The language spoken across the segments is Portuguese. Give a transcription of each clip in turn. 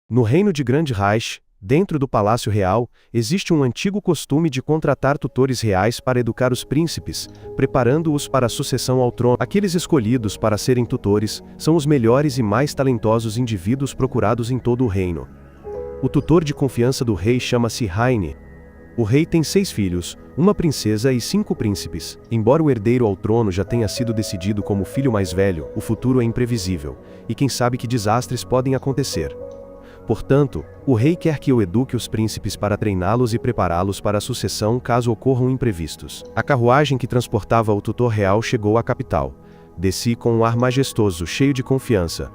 No reino de Grande Reich, dentro do Palácio Real, existe um antigo costume de contratar tutores reais para educar os príncipes, preparando-os para a sucessão ao trono. Aqueles escolhidos para serem tutores são os melhores e mais talentosos indivíduos procurados em todo o reino. O tutor de confiança do rei chama-se Heine. O rei tem 6 filhos, uma princesa e 5 príncipes. Embora o herdeiro ao trono já tenha sido decidido como o filho mais velho, o futuro é imprevisível, e quem sabe que desastres podem acontecer. Portanto, o rei quer que eu eduque os príncipes para treiná-los e prepará-los para a sucessão caso ocorram imprevistos. A carruagem que transportava o tutor real chegou à capital. Desci com um ar majestoso, cheio de confiança.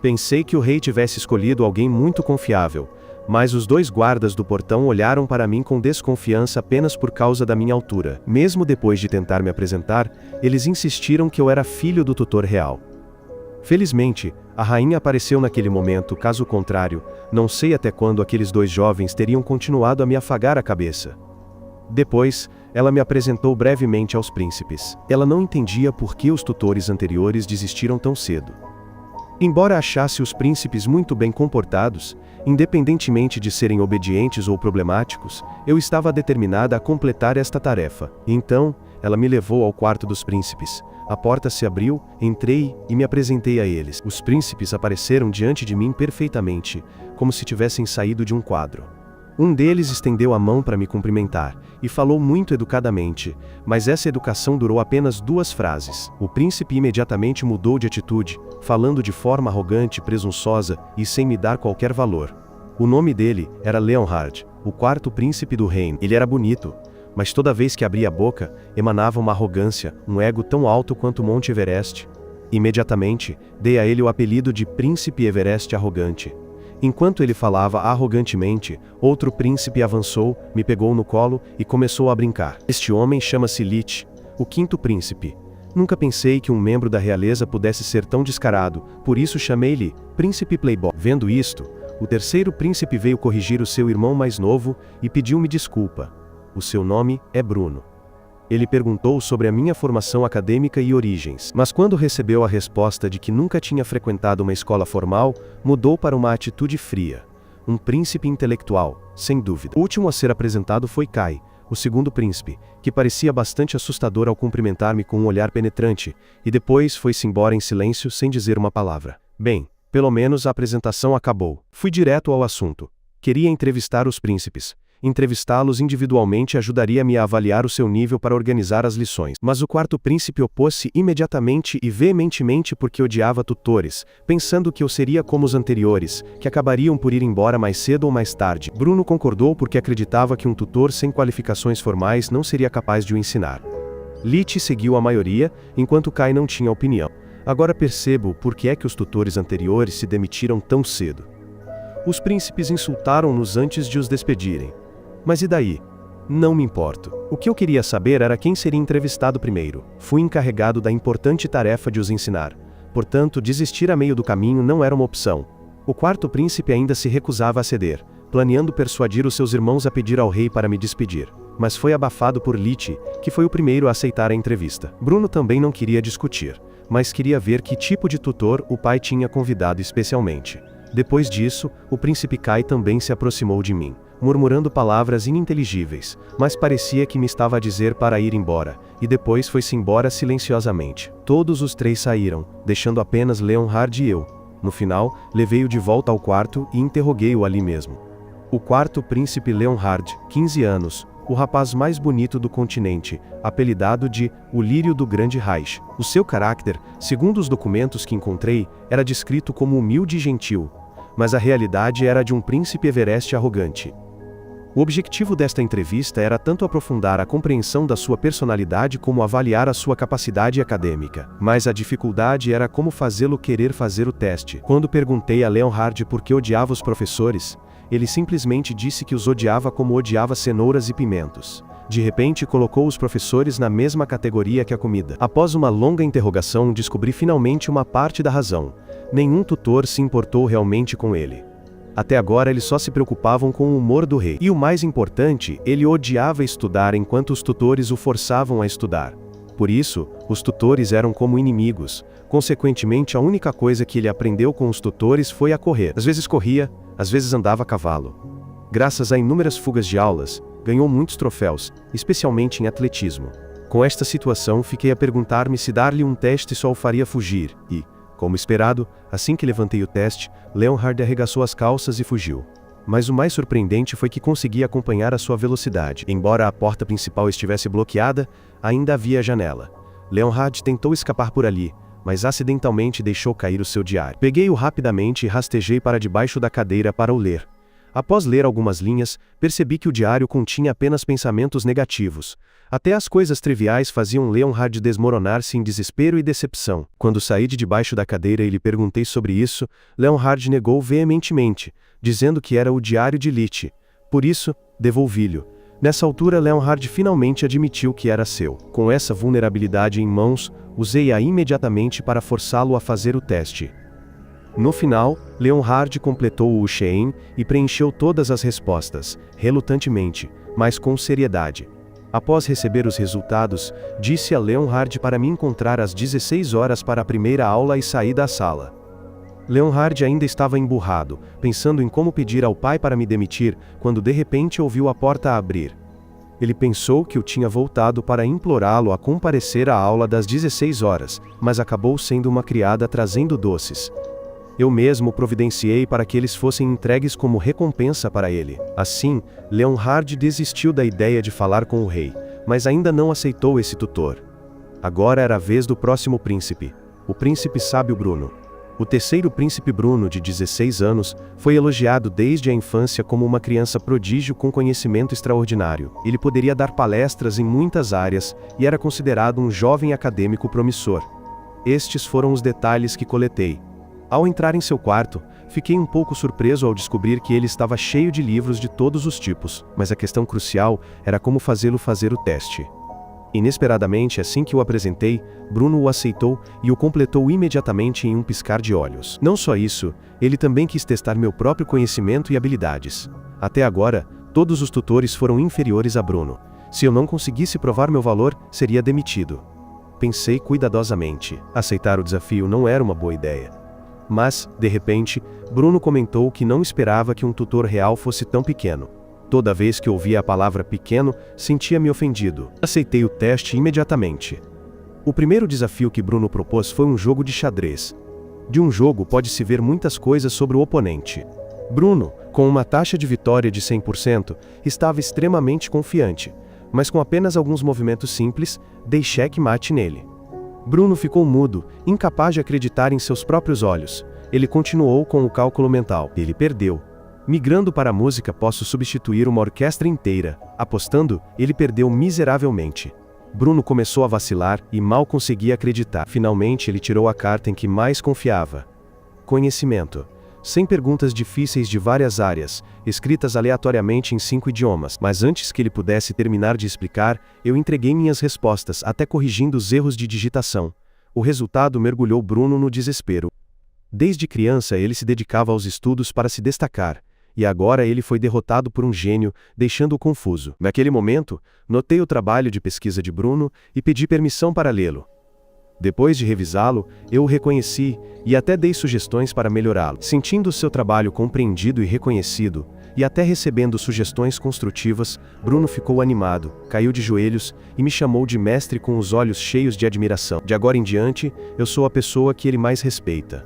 Pensei que o rei tivesse escolhido alguém muito confiável, mas os 2 guardas do portão olharam para mim com desconfiança apenas por causa da minha altura. Mesmo depois de tentar me apresentar, eles insistiram que eu era filho do tutor real. Felizmente, a rainha apareceu naquele momento, caso contrário, não sei até quando aqueles 2 jovens teriam continuado a me afagar a cabeça. Depois, ela me apresentou brevemente aos príncipes. Ela não entendia por que os tutores anteriores desistiram tão cedo. Embora achasse os príncipes muito bem comportados, independentemente de serem obedientes ou problemáticos, eu estava determinada a completar esta tarefa. Então, ela me levou ao quarto dos príncipes. A porta se abriu, entrei e me apresentei a eles. Os príncipes apareceram diante de mim perfeitamente, como se tivessem saído de um quadro. Um deles estendeu a mão para me cumprimentar, e falou muito educadamente, mas essa educação durou apenas 2 frases. O príncipe imediatamente mudou de atitude, falando de forma arrogante, presunçosa e sem me dar qualquer valor. O nome dele era Leonhard, o 4º príncipe do reino. Ele era bonito, mas toda vez que abria a boca, emanava uma arrogância, um ego tão alto quanto o Monte Everest. Imediatamente, dei a ele o apelido de Príncipe Everest Arrogante. Enquanto ele falava arrogantemente, outro príncipe avançou, me pegou no colo e começou a brincar. Este homem chama-se Lich, o 5º príncipe. Nunca pensei que um membro da realeza pudesse ser tão descarado, por isso chamei-lhe Príncipe Playboy. Vendo isto, o 3º príncipe veio corrigir o seu irmão mais novo e pediu-me desculpa. O seu nome é Bruno. Ele perguntou sobre a minha formação acadêmica e origens, mas quando recebeu a resposta de que nunca tinha frequentado uma escola formal, mudou para uma atitude fria. Um príncipe intelectual, sem dúvida. O último a ser apresentado foi Kai, o 2º príncipe, que parecia bastante assustador ao cumprimentar-me com um olhar penetrante, e depois foi-se embora em silêncio sem dizer uma palavra. Bem, pelo menos a apresentação acabou. Fui direto ao assunto. Queria entrevistar os príncipes. Entrevistá-los individualmente ajudaria-me a avaliar o seu nível para organizar as lições. Mas o 4º príncipe opôs-se imediatamente e veementemente porque odiava tutores, pensando que eu seria como os anteriores, que acabariam por ir embora mais cedo ou mais tarde. Bruno concordou porque acreditava que um tutor sem qualificações formais não seria capaz de o ensinar. Lich seguiu a maioria, enquanto Kai não tinha opinião. Agora percebo por que é que os tutores anteriores se demitiram tão cedo. Os príncipes insultaram-nos antes de os despedirem. Mas e daí? Não me importo. O que eu queria saber era quem seria entrevistado primeiro. Fui encarregado da importante tarefa de os ensinar. Portanto, desistir a meio do caminho não era uma opção. O 4º príncipe ainda se recusava a ceder, planeando persuadir os seus irmãos a pedir ao rei para me despedir. Mas foi abafado por Lich, que foi o primeiro a aceitar a entrevista. Bruno também não queria discutir, mas queria ver que tipo de tutor o pai tinha convidado especialmente. Depois disso, o príncipe Kai também se aproximou de mim, murmurando palavras ininteligíveis, mas parecia que me estava a dizer para ir embora, e depois foi-se embora silenciosamente. Todos os 3 saíram, deixando apenas Leonhard e eu. No final, levei-o de volta ao quarto e interroguei-o ali mesmo. O 4º príncipe Leonhard, 15 anos, o rapaz mais bonito do continente, apelidado de o Lírio do Grande Reich. O seu caráter, segundo os documentos que encontrei, era descrito como humilde e gentil, mas a realidade era de um príncipe Everest arrogante. O objetivo desta entrevista era tanto aprofundar a compreensão da sua personalidade como avaliar a sua capacidade acadêmica. Mas a dificuldade era como fazê-lo querer fazer o teste. Quando perguntei a Leonhard por que odiava os professores, ele simplesmente disse que os odiava como odiava cenouras e pimentos. De repente colocou os professores na mesma categoria que a comida. Após uma longa interrogação, descobri finalmente uma parte da razão. Nenhum tutor se importou realmente com ele. Até agora eles só se preocupavam com o humor do rei. E o mais importante, ele odiava estudar enquanto os tutores o forçavam a estudar. Por isso, os tutores eram como inimigos, Consequentemente, a única coisa que ele aprendeu com os tutores foi a correr. Às vezes corria, às vezes andava a cavalo. Graças a inúmeras fugas de aulas, ganhou muitos troféus, especialmente em atletismo. Com esta situação, fiquei a perguntar-me se dar-lhe um teste só o faria fugir, e, como esperado, assim que levantei o teste, Leonhard arregaçou as calças e fugiu. Mas o mais surpreendente foi que consegui acompanhar a sua velocidade. Embora a porta principal estivesse bloqueada, ainda havia janela. Leonhard tentou escapar por ali, mas acidentalmente deixou cair o seu diário. Peguei-o rapidamente e rastejei para debaixo da cadeira para o ler. Após ler algumas linhas, percebi que o diário continha apenas pensamentos negativos. Até as coisas triviais faziam Leonhard desmoronar-se em desespero e decepção. Quando saí de debaixo da cadeira e lhe perguntei sobre isso, Leonhard negou veementemente, dizendo que era o diário de Liszt. Por isso, devolvi-lhe. Nessa altura, Leonhard finalmente admitiu que era seu. Com essa vulnerabilidade em mãos, usei-a imediatamente para forçá-lo a fazer o teste. No final, Leonhard completou o Shein e preencheu todas as respostas, relutantemente, mas com seriedade. Após receber os resultados, disse a Leonhard para me encontrar às 16 horas para a primeira aula e sair da sala. Leonhard ainda estava emburrado, pensando em como pedir ao pai para me demitir, quando de repente ouviu a porta abrir. Ele pensou que eu tinha voltado para implorá-lo a comparecer à aula das 16 horas, mas acabou sendo uma criada trazendo doces. Eu mesmo providenciei para que eles fossem entregues como recompensa para ele. Assim, Leonhard desistiu da ideia de falar com o rei, mas ainda não aceitou esse tutor. Agora era a vez do próximo príncipe, o príncipe sábio Bruno. O terceiro príncipe Bruno, de 16 anos, foi elogiado desde a infância como uma criança prodígio com conhecimento extraordinário. Ele poderia dar palestras em muitas áreas e era considerado um jovem acadêmico promissor. Estes foram os detalhes que coletei. Ao entrar em seu quarto, fiquei um pouco surpreso ao descobrir que ele estava cheio de livros de todos os tipos, mas a questão crucial era como fazê-lo fazer o teste. Inesperadamente, assim que o apresentei, Bruno o aceitou e o completou imediatamente em um piscar de olhos. Não só isso, ele também quis testar meu próprio conhecimento e habilidades. Até agora, todos os tutores foram inferiores a Bruno. Se eu não conseguisse provar meu valor, seria demitido. Pensei cuidadosamente. Aceitar o desafio não era uma boa ideia. Mas, de repente, Bruno comentou que não esperava que um tutor real fosse tão pequeno. Toda vez que ouvia a palavra pequeno, sentia-me ofendido. Aceitei o teste imediatamente. O primeiro desafio que Bruno propôs foi um jogo de xadrez. De um jogo pode-se ver muitas coisas sobre o oponente. Bruno, com uma taxa de vitória de 100%, estava extremamente confiante, mas com apenas alguns movimentos simples, dei xeque-mate nele. Bruno ficou mudo, incapaz de acreditar em seus próprios olhos. Ele continuou com o cálculo mental. Ele perdeu. Migrando para a música, posso substituir uma orquestra inteira. Apostando, ele perdeu miseravelmente. Bruno começou a vacilar e mal conseguia acreditar. Finalmente, ele tirou a carta em que mais confiava. Conhecimento. 100 perguntas difíceis de várias áreas, escritas aleatoriamente em 5 idiomas. Mas antes que ele pudesse terminar de explicar, eu entreguei minhas respostas, até corrigindo os erros de digitação. O resultado mergulhou Bruno no desespero. Desde criança ele se dedicava aos estudos para se destacar, e agora ele foi derrotado por um gênio, deixando-o confuso. Naquele momento, notei o trabalho de pesquisa de Bruno e pedi permissão para lê-lo. Depois de revisá-lo, eu o reconheci e até dei sugestões para melhorá-lo. Sentindo seu trabalho compreendido e reconhecido, e até recebendo sugestões construtivas, Bruno ficou animado, caiu de joelhos e me chamou de mestre com os olhos cheios de admiração. De agora em diante, eu sou a pessoa que ele mais respeita.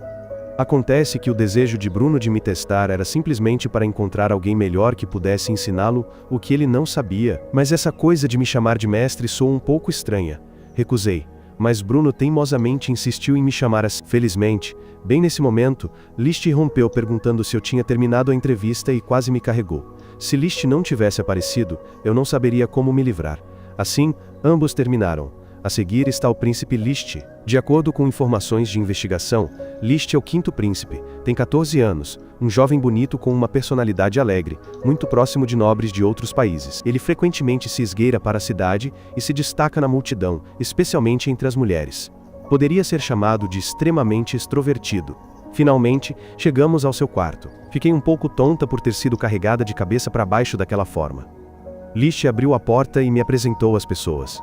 Acontece que o desejo de Bruno de me testar era simplesmente para encontrar alguém melhor que pudesse ensiná-lo o que ele não sabia, mas essa coisa de me chamar de mestre soou um pouco estranha. Recusei. Mas Bruno teimosamente insistiu em me chamar assim. Felizmente, bem nesse momento, Liszt rompeu perguntando se eu tinha terminado a entrevista e quase me carregou. Se Liszt não tivesse aparecido, eu não saberia como me livrar. Assim, ambos terminaram. A seguir está o príncipe Liszt. De acordo com informações de investigação, Liszt é o quinto príncipe, tem 14 anos, um jovem bonito com uma personalidade alegre, muito próximo de nobres de outros países. Ele frequentemente se esgueira para a cidade e se destaca na multidão, especialmente entre as mulheres. Poderia ser chamado de extremamente extrovertido. Finalmente, chegamos ao seu quarto. Fiquei um pouco tonta por ter sido carregada de cabeça para baixo daquela forma. Liszt abriu a porta e me apresentou às pessoas.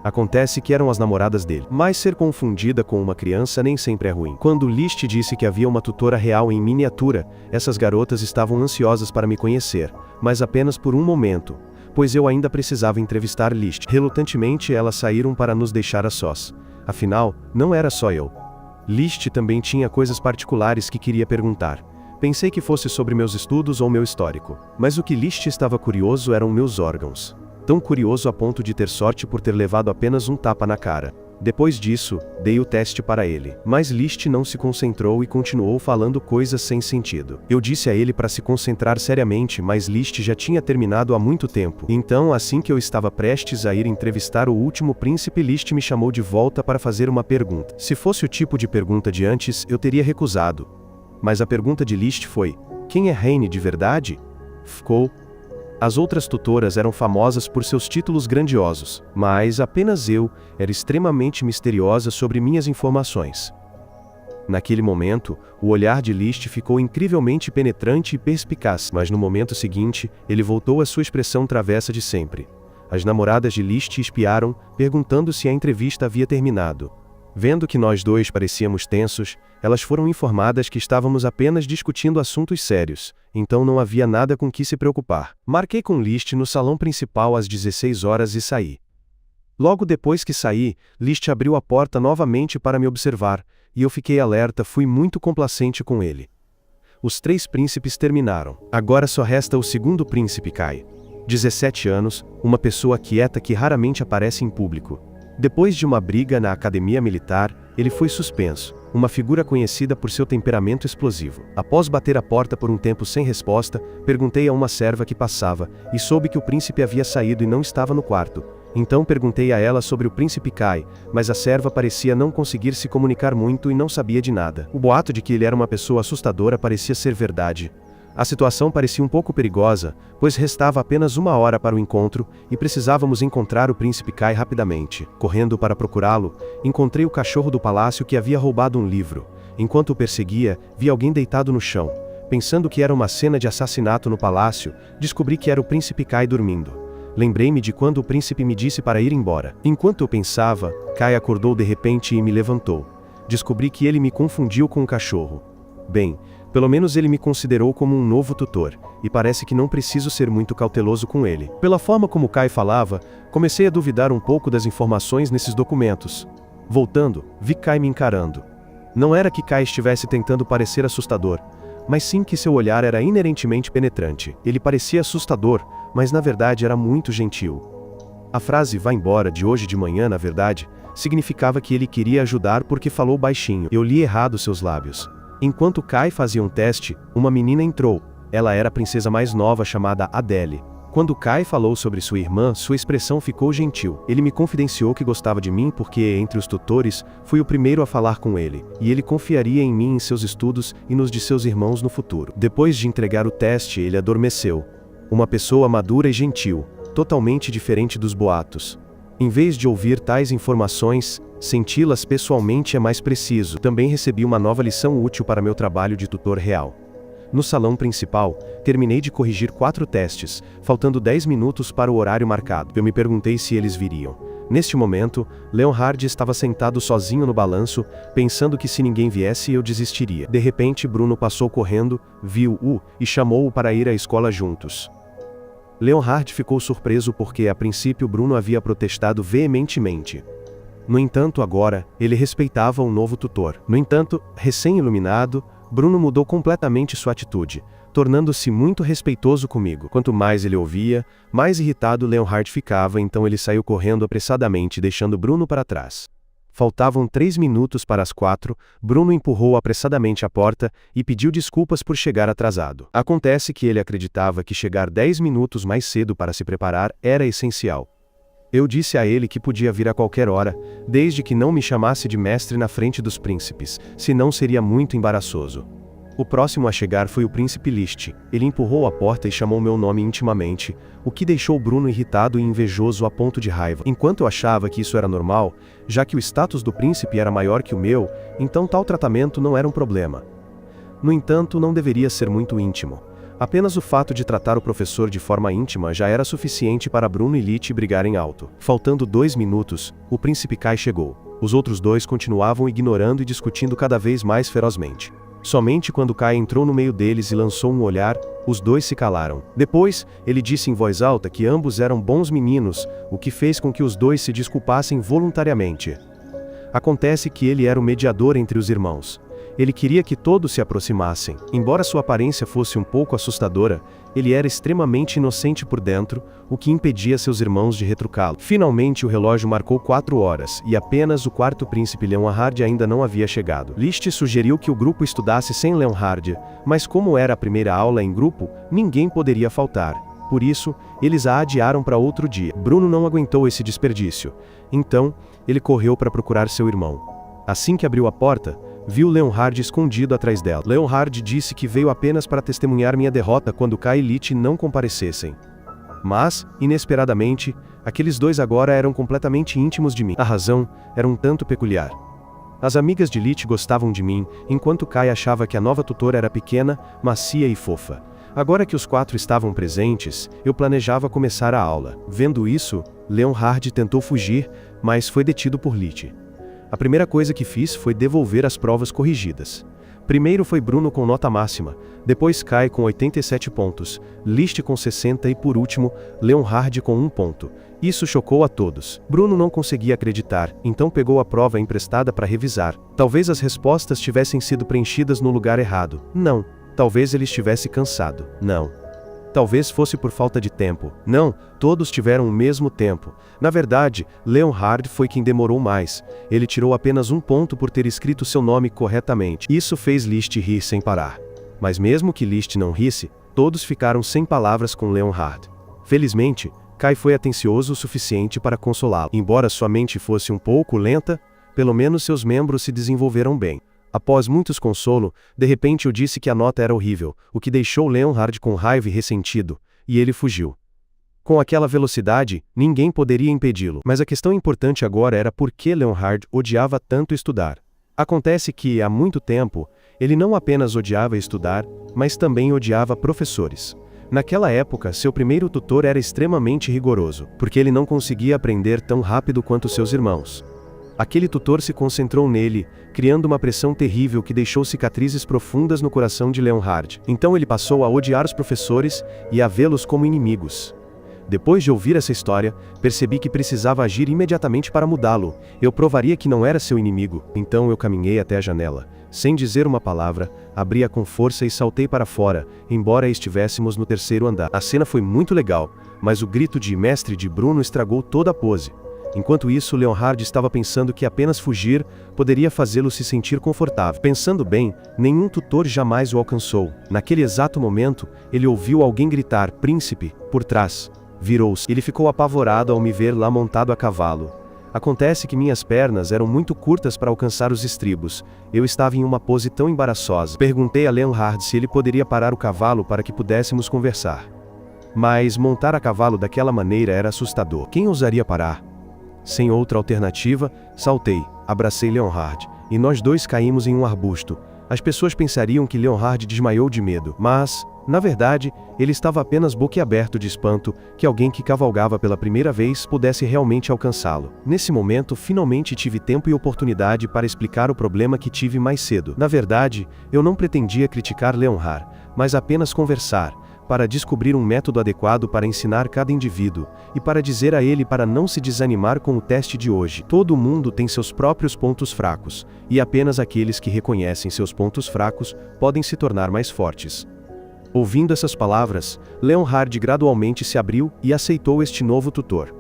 Acontece que eram as namoradas dele. Mas ser confundida com uma criança nem sempre é ruim. Quando Liszt disse que havia uma tutora real em miniatura, essas garotas estavam ansiosas para me conhecer, mas apenas por um momento, pois eu ainda precisava entrevistar Liszt. Relutantemente elas saíram para nos deixar a sós. Afinal, não era só eu. Liszt também tinha coisas particulares que queria perguntar. Pensei que fosse sobre meus estudos ou meu histórico. Mas o que Liszt estava curioso eram meus órgãos. Tão curioso a ponto de ter sorte por ter levado apenas um tapa na cara. Depois disso, dei o teste para ele. Mas Liszt não se concentrou e continuou falando coisas sem sentido. Eu disse a ele para se concentrar seriamente, mas Liszt já tinha terminado há muito tempo. Então, assim que eu estava prestes a ir entrevistar o último príncipe, Liszt me chamou de volta para fazer uma pergunta. Se fosse o tipo de pergunta de antes, eu teria recusado. Mas a pergunta de Liszt foi: quem é Heine de verdade? Ficou. As outras tutoras eram famosas por seus títulos grandiosos, mas apenas eu era extremamente misteriosa sobre minhas informações. Naquele momento, o olhar de Liszt ficou incrivelmente penetrante e perspicaz, mas no momento seguinte, ele voltou à sua expressão travessa de sempre. As namoradas de Liszt espiaram, perguntando se a entrevista havia terminado. Vendo que nós dois parecíamos tensos, elas foram informadas que estávamos apenas discutindo assuntos sérios, então não havia nada com que se preocupar. Marquei com Liszt no salão principal às 16 horas e saí. Logo depois que saí, Liszt abriu a porta novamente para me observar, e eu fiquei alerta, fui muito complacente com ele. Os 3 príncipes terminaram. Agora só resta o segundo príncipe, Kai. 17 anos, uma pessoa quieta que raramente aparece em público. Depois de uma briga na academia militar, ele foi suspenso, uma figura conhecida por seu temperamento explosivo. Após bater a porta por um tempo sem resposta, perguntei a uma serva que passava, e soube que o príncipe havia saído e não estava no quarto. Então perguntei a ela sobre o príncipe Kai, mas a serva parecia não conseguir se comunicar muito e não sabia de nada. O boato de que ele era uma pessoa assustadora parecia ser verdade. A situação parecia um pouco perigosa, pois restava apenas 1 hora para o encontro, e precisávamos encontrar o príncipe Kai rapidamente. Correndo para procurá-lo, encontrei o cachorro do palácio que havia roubado um livro. Enquanto o perseguia, vi alguém deitado no chão. Pensando que era uma cena de assassinato no palácio, descobri que era o príncipe Kai dormindo. Lembrei-me de quando o príncipe me disse para ir embora. Enquanto eu pensava, Kai acordou de repente e me levantou. Descobri que ele me confundiu com o cachorro. Bem, pelo menos ele me considerou como um novo tutor, e parece que não preciso ser muito cauteloso com ele. Pela forma como Kai falava, comecei a duvidar um pouco das informações nesses documentos. Voltando, vi Kai me encarando. Não era que Kai estivesse tentando parecer assustador, mas sim que seu olhar era inerentemente penetrante. Ele parecia assustador, mas na verdade era muito gentil. A frase "vá embora" de hoje de manhã, na verdade, significava que ele queria ajudar porque falou baixinho. Eu li errado seus lábios. Enquanto Kai fazia um teste, uma menina entrou. Ela era a princesa mais nova chamada Adele. Quando Kai falou sobre sua irmã, sua expressão ficou gentil. Ele me confidenciou que gostava de mim porque, entre os tutores, fui o primeiro a falar com ele, e ele confiaria em mim em seus estudos e nos de seus irmãos no futuro. Depois de entregar o teste, ele adormeceu. Uma pessoa madura e gentil, totalmente diferente dos boatos. Em vez de ouvir tais informações, senti-las pessoalmente é mais preciso. Também recebi uma nova lição útil para meu trabalho de tutor real. No salão principal, terminei de corrigir 4 testes, faltando 10 minutos para o horário marcado. Eu me perguntei se eles viriam. Neste momento, Leonhard estava sentado sozinho no balanço, pensando que se ninguém viesse eu desistiria. De repente, Bruno passou correndo, viu-o e chamou-o para ir à escola juntos. Leonhard ficou surpreso porque, a princípio, Bruno havia protestado veementemente. No entanto, agora, ele respeitava o novo tutor. No entanto, recém-iluminado, Bruno mudou completamente sua atitude, tornando-se muito respeitoso comigo. Quanto mais ele ouvia, mais irritado Leonhard ficava, então ele saiu correndo apressadamente, deixando Bruno para trás. Faltavam 3 minutos para as 4, Bruno empurrou apressadamente a porta e pediu desculpas por chegar atrasado. Acontece que ele acreditava que chegar 10 minutos mais cedo para se preparar era essencial. Eu disse a ele que podia vir a qualquer hora, desde que não me chamasse de mestre na frente dos príncipes, senão seria muito embaraçoso. O próximo a chegar foi o príncipe Liszt. Ele empurrou a porta e chamou meu nome intimamente, o que deixou Bruno irritado e invejoso a ponto de raiva. Enquanto eu achava que isso era normal, já que o status do príncipe era maior que o meu, então tal tratamento não era um problema. No entanto, não deveria ser muito íntimo. Apenas o fato de tratar o professor de forma íntima já era suficiente para Bruno e Lich brigarem alto. Faltando 2 minutos, o príncipe Kai chegou. Os outros dois continuavam ignorando e discutindo cada vez mais ferozmente. Somente quando Kai entrou no meio deles e lançou um olhar, os dois se calaram. Depois, ele disse em voz alta que ambos eram bons meninos, o que fez com que os dois se desculpassem voluntariamente. Acontece que ele era o mediador entre os irmãos. Ele queria que todos se aproximassem. Embora sua aparência fosse um pouco assustadora, ele era extremamente inocente por dentro, o que impedia seus irmãos de retrucá-lo. Finalmente o relógio marcou 4 horas, e apenas o quarto príncipe Leonhard ainda não havia chegado. Liszt sugeriu que o grupo estudasse sem Leonhard, mas como era a primeira aula em grupo, ninguém poderia faltar. Por isso, eles a adiaram para outro dia. Bruno não aguentou esse desperdício. Então, ele correu para procurar seu irmão. Assim que abriu a porta, viu Leonhard escondido atrás dela. Leonhard disse que veio apenas para testemunhar minha derrota quando Kai e Lich não comparecessem. Mas, inesperadamente, aqueles dois agora eram completamente íntimos de mim. A razão era um tanto peculiar. As amigas de Lich gostavam de mim, enquanto Kai achava que a nova tutora era pequena, macia e fofa. Agora que os 4 estavam presentes, eu planejava começar a aula. Vendo isso, Leonhard tentou fugir, mas foi detido por Lich. A primeira coisa que fiz foi devolver as provas corrigidas. Primeiro foi Bruno com nota máxima, depois Kai com 87 pontos, Liszt com 60 e por último, Leonhard com 1 ponto. Isso chocou a todos. Bruno não conseguia acreditar, então pegou a prova emprestada para revisar. Talvez as respostas tivessem sido preenchidas no lugar errado. Não. Talvez ele estivesse cansado. Não. Talvez fosse por falta de tempo. Não, todos tiveram o mesmo tempo. Na verdade, Leonhard foi quem demorou mais. Ele tirou apenas 1 ponto por ter escrito seu nome corretamente. Isso fez Liszt rir sem parar. Mas mesmo que Liszt não risse, todos ficaram sem palavras com Leonhard. Felizmente, Kai foi atencioso o suficiente para consolá-lo. Embora sua mente fosse um pouco lenta, pelo menos seus membros se desenvolveram bem. Após muitos consolo, de repente eu disse que a nota era horrível, o que deixou Leonhard com raiva e ressentido, e ele fugiu. Com aquela velocidade, ninguém poderia impedi-lo. Mas a questão importante agora era por que Leonhard odiava tanto estudar. Acontece que, há muito tempo, ele não apenas odiava estudar, mas também odiava professores. Naquela época, seu primeiro tutor era extremamente rigoroso, porque ele não conseguia aprender tão rápido quanto seus irmãos. Aquele tutor se concentrou nele, criando uma pressão terrível que deixou cicatrizes profundas no coração de Leonhard. Então ele passou a odiar os professores e a vê-los como inimigos. Depois de ouvir essa história, percebi que precisava agir imediatamente para mudá-lo. Eu provaria que não era seu inimigo. Então eu caminhei até a janela. Sem dizer uma palavra, abri-a com força e saltei para fora, embora estivéssemos no 3º andar. A cena foi muito legal, mas o grito de mestre de Bruno estragou toda a pose. Enquanto isso, Leonhard estava pensando que apenas fugir poderia fazê-lo se sentir confortável. Pensando bem, nenhum tutor jamais o alcançou. Naquele exato momento, ele ouviu alguém gritar, "Príncipe", por trás. Virou-se. Ele ficou apavorado ao me ver lá montado a cavalo. Acontece que minhas pernas eram muito curtas para alcançar os estribos. Eu estava em uma pose tão embaraçosa. Perguntei a Leonhard se ele poderia parar o cavalo para que pudéssemos conversar. Mas montar a cavalo daquela maneira era assustador. Quem ousaria parar? Sem outra alternativa, saltei, abracei Leonhard, e nós dois caímos em um arbusto. As pessoas pensariam que Leonhard desmaiou de medo, mas, na verdade, ele estava apenas boquiaberto de espanto que alguém que cavalgava pela primeira vez pudesse realmente alcançá-lo. Nesse momento, finalmente tive tempo e oportunidade para explicar o problema que tive mais cedo. Na verdade, eu não pretendia criticar Leonhard, mas apenas conversar, para descobrir um método adequado para ensinar cada indivíduo, e para dizer a ele para não se desanimar com o teste de hoje. Todo mundo tem seus próprios pontos fracos, e apenas aqueles que reconhecem seus pontos fracos podem se tornar mais fortes. Ouvindo essas palavras, Leonhard gradualmente se abriu e aceitou este novo tutor.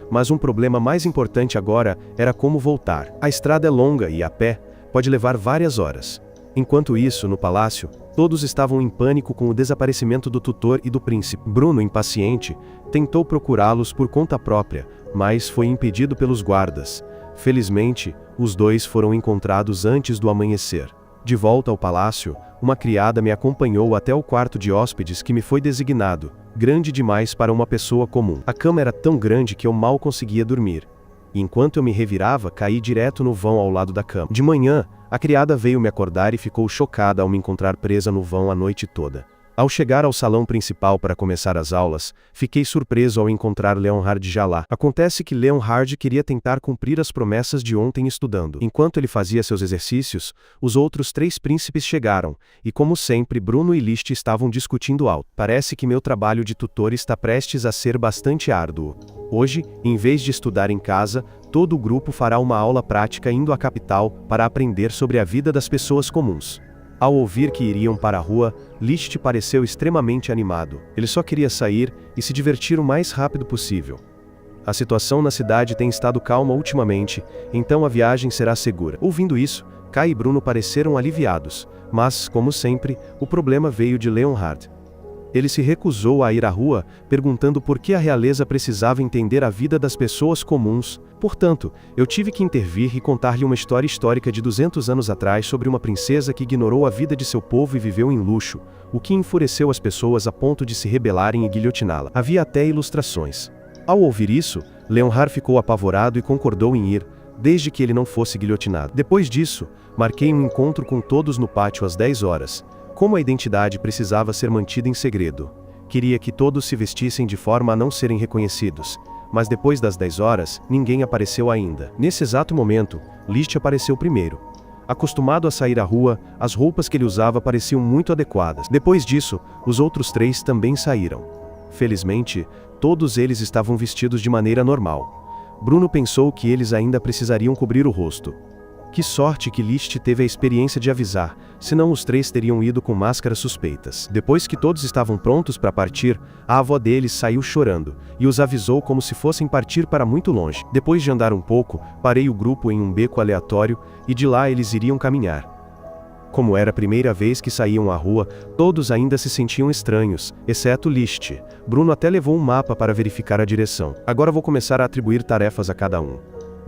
Mas um problema mais importante agora era como voltar. A estrada é longa e, a pé, pode levar várias horas. Enquanto isso, no palácio, todos estavam em pânico com o desaparecimento do tutor e do príncipe. Bruno, impaciente, tentou procurá-los por conta própria, mas foi impedido pelos guardas. Felizmente, os dois foram encontrados antes do amanhecer. De volta ao palácio, uma criada me acompanhou até o quarto de hóspedes que me foi designado, grande demais para uma pessoa comum. A cama era tão grande que eu mal conseguia dormir. E enquanto eu me revirava, caí direto no vão ao lado da cama. De manhã, a criada veio me acordar e ficou chocada ao me encontrar presa no vão a noite toda. Ao chegar ao salão principal para começar as aulas, fiquei surpreso ao encontrar Leonhard já lá. Acontece que Leonhard queria tentar cumprir as promessas de ontem estudando. Enquanto ele fazia seus exercícios, os outros 3 príncipes chegaram, e como sempre Bruno e Liszt estavam discutindo alto. Parece que meu trabalho de tutor está prestes a ser bastante árduo. Hoje, em vez de estudar em casa, todo o grupo fará uma aula prática indo à capital para aprender sobre a vida das pessoas comuns. Ao ouvir que iriam para a rua, Liszt pareceu extremamente animado. Ele só queria sair e se divertir o mais rápido possível. A situação na cidade tem estado calma ultimamente, então a viagem será segura. Ouvindo isso, Kai e Bruno pareceram aliviados, mas, como sempre, o problema veio de Leonhard. Ele se recusou a ir à rua, perguntando por que a realeza precisava entender a vida das pessoas comuns. Portanto, eu tive que intervir e contar-lhe uma história histórica de 200 anos atrás sobre uma princesa que ignorou a vida de seu povo e viveu em luxo, o que enfureceu as pessoas a ponto de se rebelarem e guilhotiná-la. Havia até ilustrações. Ao ouvir isso, Leonhard ficou apavorado e concordou em ir, desde que ele não fosse guilhotinado. Depois disso, marquei um encontro com todos no pátio às 10 horas. Como a identidade precisava ser mantida em segredo, queria que todos se vestissem de forma a não serem reconhecidos. Mas depois das 10 horas, ninguém apareceu ainda. Nesse exato momento, Liszt apareceu primeiro. Acostumado a sair à rua, as roupas que ele usava pareciam muito adequadas. Depois disso, os outros 3 também saíram. Felizmente, todos eles estavam vestidos de maneira normal. Bruno pensou que eles ainda precisariam cobrir o rosto. Que sorte que Liszt teve a experiência de avisar, senão os 3 teriam ido com máscaras suspeitas. Depois que todos estavam prontos para partir, a avó deles saiu chorando, e os avisou como se fossem partir para muito longe. Depois de andar um pouco, parei o grupo em um beco aleatório, e de lá eles iriam caminhar. Como era a primeira vez que saíam à rua, todos ainda se sentiam estranhos, exceto Liszt. Bruno até levou um mapa para verificar a direção. Agora vou começar a atribuir tarefas a cada um.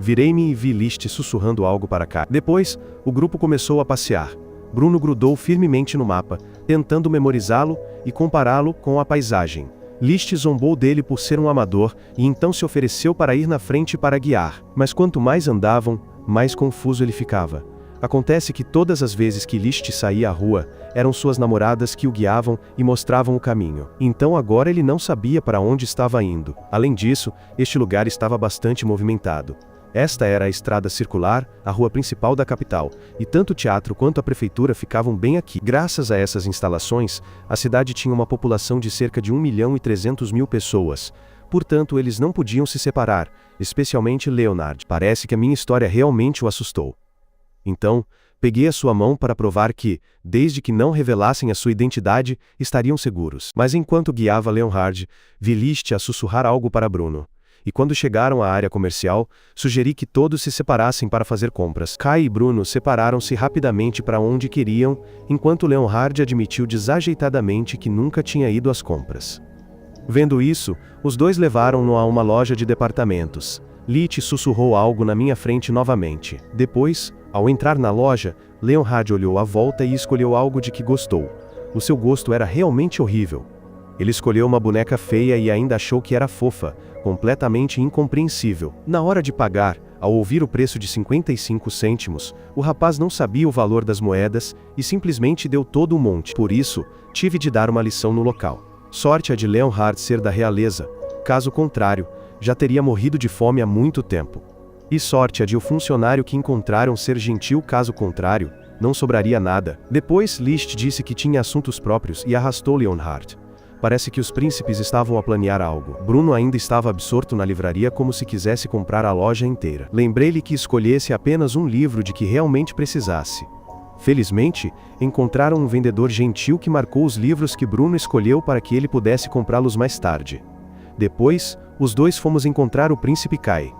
Virei-me e vi Liszt sussurrando algo para Kai. Depois, o grupo começou a passear. Bruno grudou firmemente no mapa, tentando memorizá-lo e compará-lo com a paisagem. Liszt zombou dele por ser um amador e então se ofereceu para ir na frente para guiar. Mas quanto mais andavam, mais confuso ele ficava. Acontece que todas as vezes que Liszt saía à rua, eram suas namoradas que o guiavam e mostravam o caminho. Então agora ele não sabia para onde estava indo. Além disso, este lugar estava bastante movimentado. Esta era a estrada circular, a rua principal da capital, e tanto o teatro quanto a prefeitura ficavam bem aqui. Graças a essas instalações, a cidade tinha uma população de cerca de 1.300.000 pessoas. Portanto, eles não podiam se separar, especialmente Leonhard. Parece que a minha história realmente o assustou. Então, peguei a sua mão para provar que, desde que não revelassem a sua identidade, estariam seguros. Mas enquanto guiava Leonhard, vi Liszt a sussurrar algo para Bruno. E quando chegaram à área comercial, sugeri que todos se separassem para fazer compras. Kai e Bruno separaram-se rapidamente para onde queriam, enquanto Leonhard admitiu desajeitadamente que nunca tinha ido às compras. Vendo isso, os 2 levaram-no a uma loja de departamentos. Liszt sussurrou algo na minha frente novamente. Depois, ao entrar na loja, Leonhard olhou à volta e escolheu algo de que gostou. O seu gosto era realmente horrível. Ele escolheu uma boneca feia e ainda achou que era fofa, completamente incompreensível. Na hora de pagar, ao ouvir o preço de 55 cêntimos, o rapaz não sabia o valor das moedas e simplesmente deu todo um monte. Por isso, tive de dar uma lição no local. Sorte a de Leonhard ser da realeza. Caso contrário, já teria morrido de fome há muito tempo. E sorte a de o funcionário que encontraram ser gentil, caso contrário, não sobraria nada. Depois, Liszt disse que tinha assuntos próprios e arrastou Leonhard. Parece que os príncipes estavam a planear algo. Bruno ainda estava absorto na livraria como se quisesse comprar a loja inteira. Lembrei-lhe que escolhesse apenas um livro de que realmente precisasse. Felizmente, encontraram um vendedor gentil que marcou os livros que Bruno escolheu para que ele pudesse comprá-los mais tarde. Depois, os 2 fomos encontrar o príncipe Kai.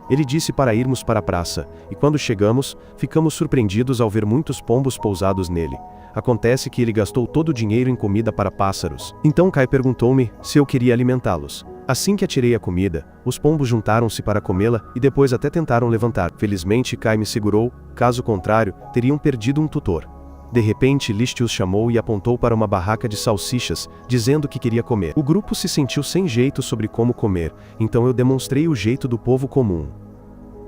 Ele disse para irmos para a praça, e quando chegamos, ficamos surpreendidos ao ver muitos pombos pousados nele. Acontece que ele gastou todo o dinheiro em comida para pássaros. Então Kai perguntou-me se eu queria alimentá-los. Assim que atirei a comida, os pombos juntaram-se para comê-la e depois até tentaram levantar. Felizmente Kai me segurou, caso contrário, teriam perdido um tutor. De repente, Liszt os chamou e apontou para uma barraca de salsichas, dizendo que queria comer. O grupo se sentiu sem jeito sobre como comer, então eu demonstrei o jeito do povo comum.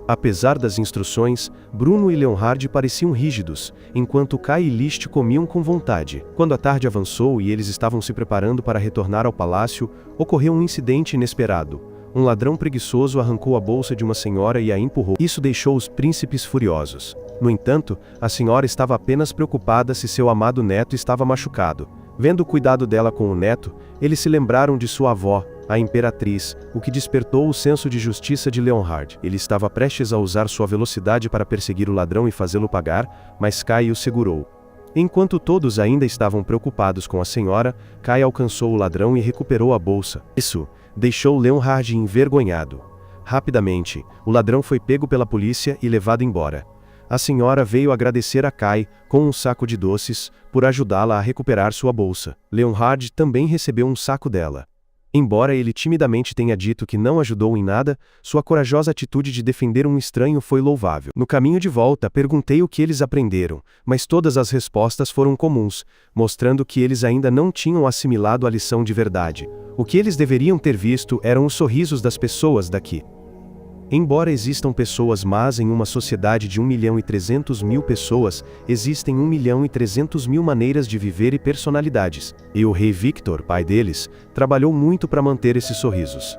Apesar das instruções, Bruno e Leonhard pareciam rígidos, enquanto Kai e Liszt comiam com vontade. Quando a tarde avançou e eles estavam se preparando para retornar ao palácio, ocorreu um incidente inesperado. Um ladrão preguiçoso arrancou a bolsa de uma senhora e a empurrou. Isso deixou os príncipes furiosos. No entanto, a senhora estava apenas preocupada se seu amado neto estava machucado. Vendo o cuidado dela com o neto, eles se lembraram de sua avó, a imperatriz, o que despertou o senso de justiça de Leonhard. Ele estava prestes a usar sua velocidade para perseguir o ladrão e fazê-lo pagar, mas Kai o segurou. Enquanto todos ainda estavam preocupados com a senhora, Kai alcançou o ladrão e recuperou a bolsa. Isso deixou Leonhard envergonhado. Rapidamente, o ladrão foi pego pela polícia e levado embora. A senhora veio agradecer a Kai, com um saco de doces, por ajudá-la a recuperar sua bolsa. Leonhard também recebeu um saco dela. Embora ele timidamente tenha dito que não ajudou em nada, sua corajosa atitude de defender um estranho foi louvável. No caminho de volta, perguntei o que eles aprenderam, mas todas as respostas foram comuns, mostrando que eles ainda não tinham assimilado a lição de verdade. O que eles deveriam ter visto eram os sorrisos das pessoas daqui. Embora existam pessoas más em uma sociedade de 1.300.000 pessoas, existem 1.300.000 maneiras de viver e personalidades. E o rei Victor, pai deles, trabalhou muito para manter esses sorrisos.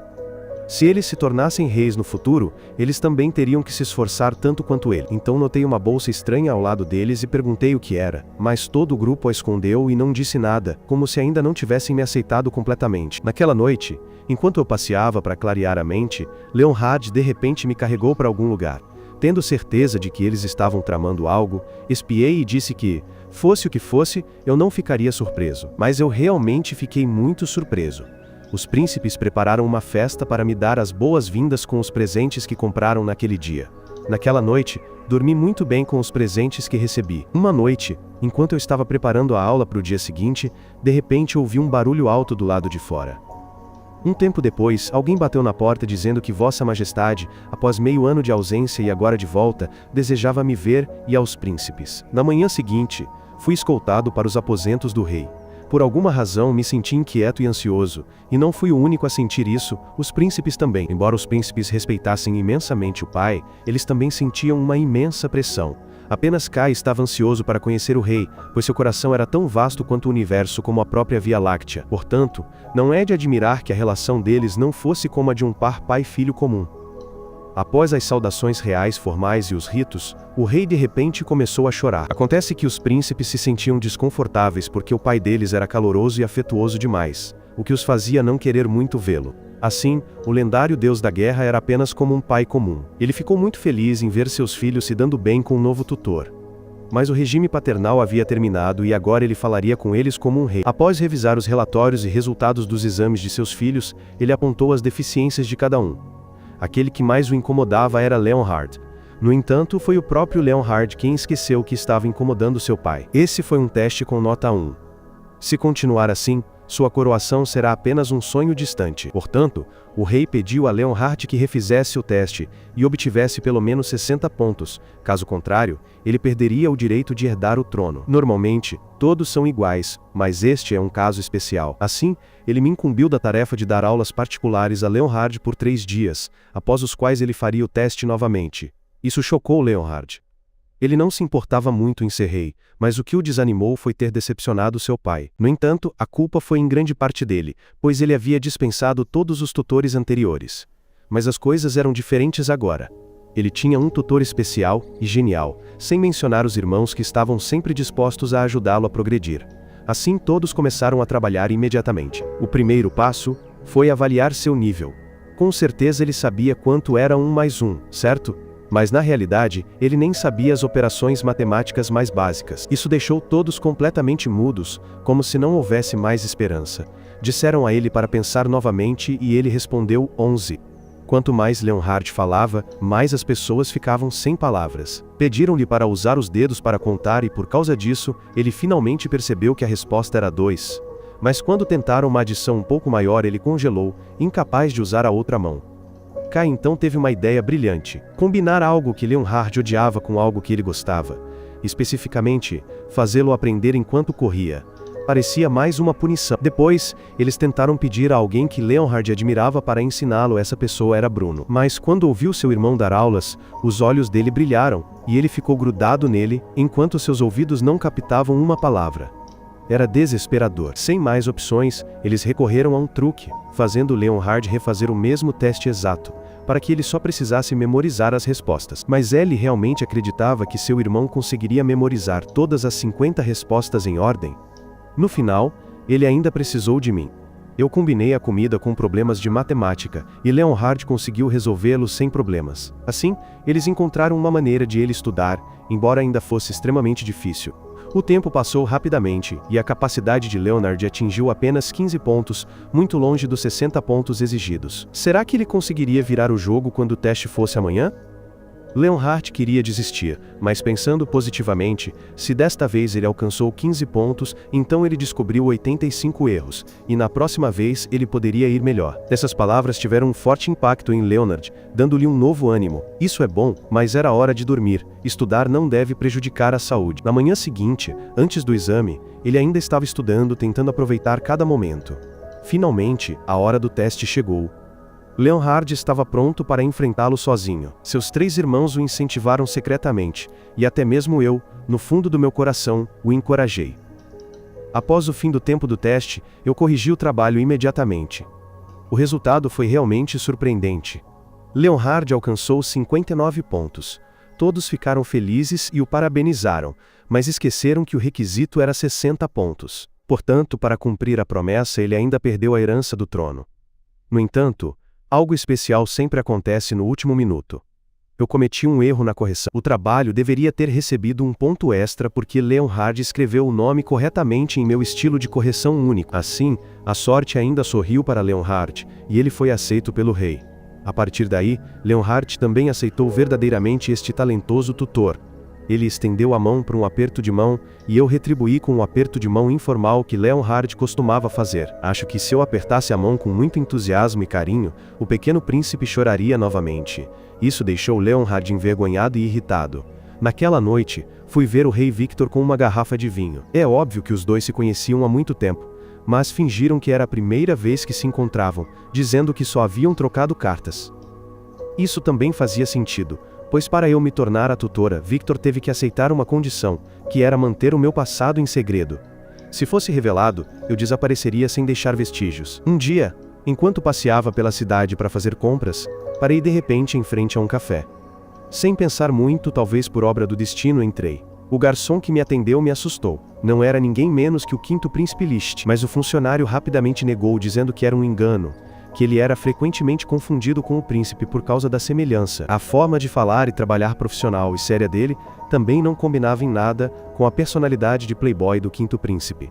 Se eles se tornassem reis no futuro, eles também teriam que se esforçar tanto quanto ele. Então notei uma bolsa estranha ao lado deles e perguntei o que era, mas todo o grupo a escondeu e não disse nada, como se ainda não tivessem me aceitado completamente. Naquela noite, enquanto eu passeava para clarear a mente, Leonhard de repente me carregou para algum lugar. Tendo certeza de que eles estavam tramando algo, espiei e disse que, fosse o que fosse, eu não ficaria surpreso. Mas eu realmente fiquei muito surpreso. Os príncipes prepararam uma festa para me dar as boas-vindas com os presentes que compraram naquele dia. Naquela noite, dormi muito bem com os presentes que recebi. Uma noite, enquanto eu estava preparando a aula para o dia seguinte, de repente ouvi um barulho alto do lado de fora. Um tempo depois, alguém bateu na porta dizendo que Vossa Majestade, após meio ano de ausência e agora de volta, desejava me ver e aos príncipes. Na manhã seguinte, fui escoltado para os aposentos do rei. Por alguma razão me senti inquieto e ansioso, e não fui o único a sentir isso, os príncipes também. Embora os príncipes respeitassem imensamente o pai, eles também sentiam uma imensa pressão. Apenas Kai estava ansioso para conhecer o rei, pois seu coração era tão vasto quanto o universo como a própria Via Láctea. Portanto, não é de admirar que a relação deles não fosse como a de um par pai-filho comum. Após as saudações reais formais e os ritos, o rei de repente começou a chorar. Acontece que os príncipes se sentiam desconfortáveis porque o pai deles era caloroso e afetuoso demais, o que os fazia não querer muito vê-lo. Assim, o lendário deus da guerra era apenas como um pai comum. Ele ficou muito feliz em ver seus filhos se dando bem com um novo tutor. Mas o regime paternal havia terminado e agora ele falaria com eles como um rei. Após revisar os relatórios e resultados dos exames de seus filhos, ele apontou as deficiências de cada um. Aquele que mais o incomodava era Leonhard. No entanto, foi o próprio Leonhard quem esqueceu que estava incomodando seu pai. Esse foi um teste com nota 1. Se continuar assim, sua coroação será apenas um sonho distante. Portanto, o rei pediu a Leonhard que refizesse o teste e obtivesse pelo menos 60 pontos. Caso contrário, ele perderia o direito de herdar o trono. Normalmente, todos são iguais, mas este é um caso especial. Assim, ele me incumbiu da tarefa de dar aulas particulares a Leonhard por 3 dias, após os quais ele faria o teste novamente. Isso chocou Leonhard. Ele não se importava muito em ser rei, mas o que o desanimou foi ter decepcionado seu pai. No entanto, a culpa foi em grande parte dele, pois ele havia dispensado todos os tutores anteriores. Mas as coisas eram diferentes agora. Ele tinha um tutor especial e genial, sem mencionar os irmãos que estavam sempre dispostos a ajudá-lo a progredir. Assim todos começaram a trabalhar imediatamente. O primeiro passo foi avaliar seu nível. Com certeza ele sabia quanto era 1 mais 1, certo? Mas na realidade, ele nem sabia as operações matemáticas mais básicas. Isso deixou todos completamente mudos, como se não houvesse mais esperança. Disseram a ele para pensar novamente e ele respondeu 11. Quanto mais Leonhard falava, mais as pessoas ficavam sem palavras. Pediram-lhe para usar os dedos para contar e por causa disso, ele finalmente percebeu que a resposta era 2. Mas quando tentaram uma adição um pouco maior ele congelou, incapaz de usar a outra mão. Kai então teve uma ideia brilhante: combinar algo que Leonhard odiava com algo que ele gostava. Especificamente, fazê-lo aprender enquanto corria. Parecia mais uma punição. Depois, eles tentaram pedir a alguém que Leonhard admirava para ensiná-lo. Essa pessoa era Bruno. Mas quando ouviu seu irmão dar aulas, os olhos dele brilharam, e ele ficou grudado nele, enquanto seus ouvidos não captavam uma palavra. Era desesperador. Sem mais opções, eles recorreram a um truque, fazendo Leonhard refazer o mesmo teste exato, para que ele só precisasse memorizar as respostas. Mas Ellie realmente acreditava que seu irmão conseguiria memorizar todas as 50 respostas em ordem? No final, ele ainda precisou de mim. Eu combinei a comida com problemas de matemática, e Leonhard conseguiu resolvê-los sem problemas. Assim, eles encontraram uma maneira de ele estudar, embora ainda fosse extremamente difícil. O tempo passou rapidamente, e a capacidade de Leonhard atingiu apenas 15 pontos, muito longe dos 60 pontos exigidos. Será que ele conseguiria virar o jogo quando o teste fosse amanhã? Leonhard queria desistir, mas pensando positivamente, se desta vez ele alcançou 15 pontos, então ele descobriu 85 erros, e na próxima vez ele poderia ir melhor. Essas palavras tiveram um forte impacto em Leonhard, dando-lhe um novo ânimo. Isso é bom, mas era hora de dormir. Estudar não deve prejudicar a saúde. Na manhã seguinte, antes do exame, ele ainda estava estudando, tentando aproveitar cada momento. Finalmente, a hora do teste chegou. Leonhard estava pronto para enfrentá-lo sozinho. Seus 3 irmãos o incentivaram secretamente, e até mesmo eu, no fundo do meu coração, o encorajei. Após o fim do tempo do teste, eu corrigi o trabalho imediatamente. O resultado foi realmente surpreendente. Leonhard alcançou 59 pontos. Todos ficaram felizes e o parabenizaram, mas esqueceram que o requisito era 60 pontos. Portanto, para cumprir a promessa, ele ainda perdeu a herança do trono. No entanto, algo especial sempre acontece no último minuto. Eu cometi um erro na correção. O trabalho deveria ter recebido um ponto extra porque Leonhard escreveu o nome corretamente em meu estilo de correção único. Assim, a sorte ainda sorriu para Leonhard, e ele foi aceito pelo rei. A partir daí, Leonhard também aceitou verdadeiramente este talentoso tutor. Ele estendeu a mão para um aperto de mão, e eu retribuí com um aperto de mão informal que Leonhard costumava fazer. Acho que se eu apertasse a mão com muito entusiasmo e carinho, o pequeno príncipe choraria novamente. Isso deixou Leonhard envergonhado e irritado. Naquela noite, fui ver o rei Victor com uma garrafa de vinho. É óbvio que os dois se conheciam há muito tempo, mas fingiram que era a primeira vez que se encontravam, dizendo que só haviam trocado cartas. Isso também fazia sentido, pois para eu me tornar a tutora, Victor teve que aceitar uma condição, que era manter o meu passado em segredo. Se fosse revelado, eu desapareceria sem deixar vestígios. Um dia, enquanto passeava pela cidade para fazer compras, parei de repente em frente a um café. Sem pensar muito, talvez por obra do destino, entrei. O garçom que me atendeu me assustou. Não era ninguém menos que o quinto príncipe Liszt, mas o funcionário rapidamente negou, dizendo que era um engano, que ele era frequentemente confundido com o príncipe por causa da semelhança. A forma de falar e trabalhar profissional e séria dele também não combinava em nada com a personalidade de playboy do quinto príncipe.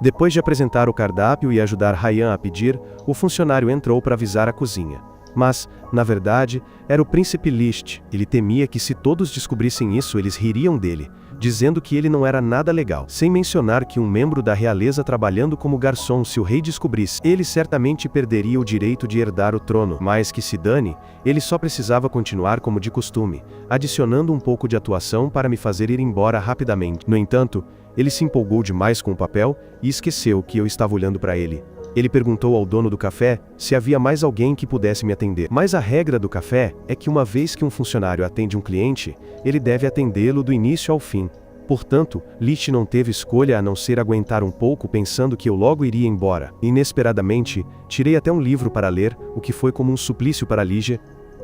Depois de apresentar o cardápio e ajudar Ryan a pedir, o funcionário entrou para avisar a cozinha. Mas, na verdade, era o príncipe Liszt. Ele temia que se todos descobrissem isso, eles ririam dele, dizendo que ele não era nada legal. Sem mencionar que um membro da realeza trabalhando como garçom, se o rei descobrisse, ele certamente perderia o direito de herdar o trono. Mas que se dane, ele só precisava continuar como de costume, adicionando um pouco de atuação para me fazer ir embora rapidamente. No entanto, ele se empolgou demais com o papel e esqueceu que eu estava olhando para ele. Ele perguntou ao dono do café se havia mais alguém que pudesse me atender. Mas a regra do café é que uma vez que um funcionário atende um cliente, ele deve atendê-lo do início ao fim. Portanto, Liszt não teve escolha a não ser aguentar um pouco pensando que eu logo iria embora. Inesperadamente, tirei até um livro para ler, o que foi como um suplício para Ligia.